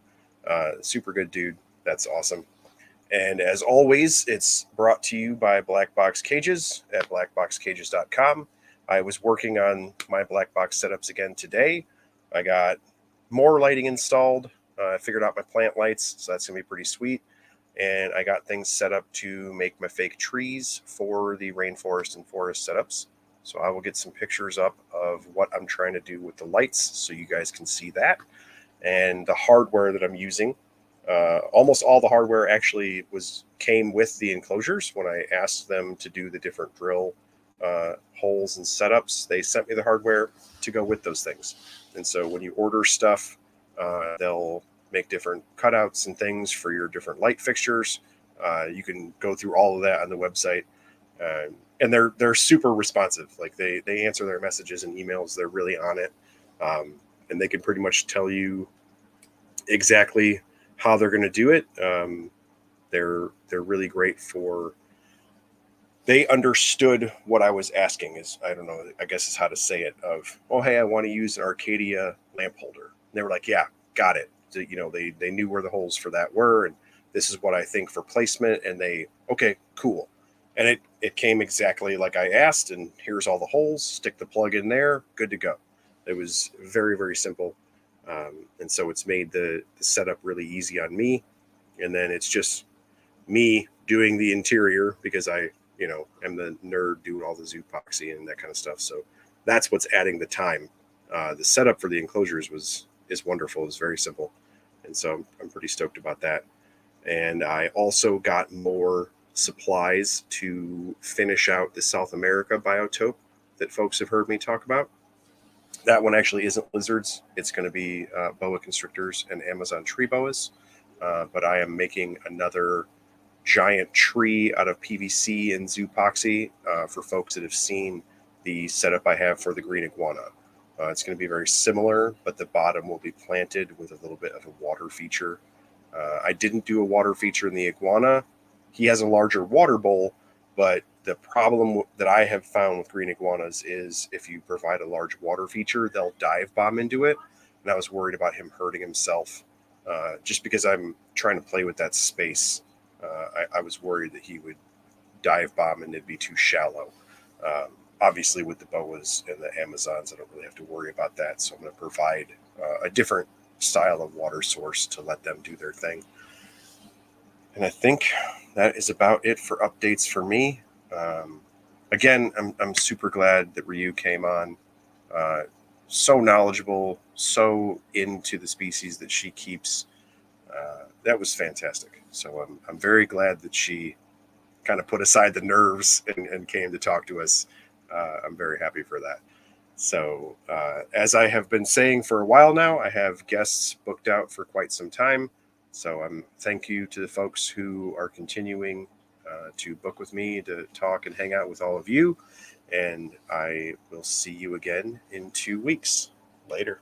super good dude. That's awesome. And as always, it's brought to you by Black Box Cages at blackboxcages.com. I was working on my black box setups again today. I got more lighting installed. I figured out my plant lights, so that's going to be pretty sweet. And I got things set up to make my fake trees for the rainforest and forest setups. So I will get some pictures up of what I'm trying to do with the lights so you guys can see that. And the hardware that I'm using, almost all the hardware actually came with the enclosures. When I asked them to do the different drill holes and setups, they sent me the hardware to go with those things. And so when you order stuff, they'll make different cutouts and things for your different light fixtures. You can go through all of that on the website. And they're super responsive. Like they answer their messages and emails. They're really on it. And they can pretty much tell you exactly how they're going to do it. They're really great for. They understood what I was asking. Is I don't know. I guess is how to say it. Of hey, I want to use an Arcadia lamp holder. And they were like, yeah, got it. So, they knew where the holes for that were, and this is what I think for placement. And okay, cool. And it came exactly like I asked. And here's all the holes. Stick the plug in there. Good to go. It was very, very simple. And so it's made the setup really easy on me. And then it's just me doing the interior because I, am the nerd doing all the zoopoxy and that kind of stuff. So that's what's adding the time. The setup for the enclosures is wonderful. It's very simple. And so I'm pretty stoked about that. And I also got more supplies to finish out the South America biotope that folks have heard me talk about. That one actually isn't lizards. It's going to be boa constrictors and Amazon tree boas. But I am making another giant tree out of PVC and zoopoxy for folks that have seen the setup I have for the green iguana. It's going to be very similar, but the bottom will be planted with a little bit of a water feature. I didn't do a water feature in the iguana. He has a larger water bowl, but the problem that I have found with green iguanas is if you provide a large water feature, they'll dive bomb into it. And I was worried about him hurting himself just because I'm trying to play with that space. I was worried that he would dive bomb and it'd be too shallow. Obviously, with the boas and the Amazons, I don't really have to worry about that. So I'm going to provide a different style of water source to let them do their thing. And I think that is about it for updates for me. Again, I'm super glad that Ryu came on. So knowledgeable, so into the species that she keeps. That was fantastic. So I'm very glad that she kind of put aside the nerves and came to talk to us. I'm very happy for that. So as I have been saying for a while now, I have guests booked out for quite some time. So thank you to the folks who are continuing to book with me to talk and hang out with all of you. And I will see you again in 2 weeks. Later.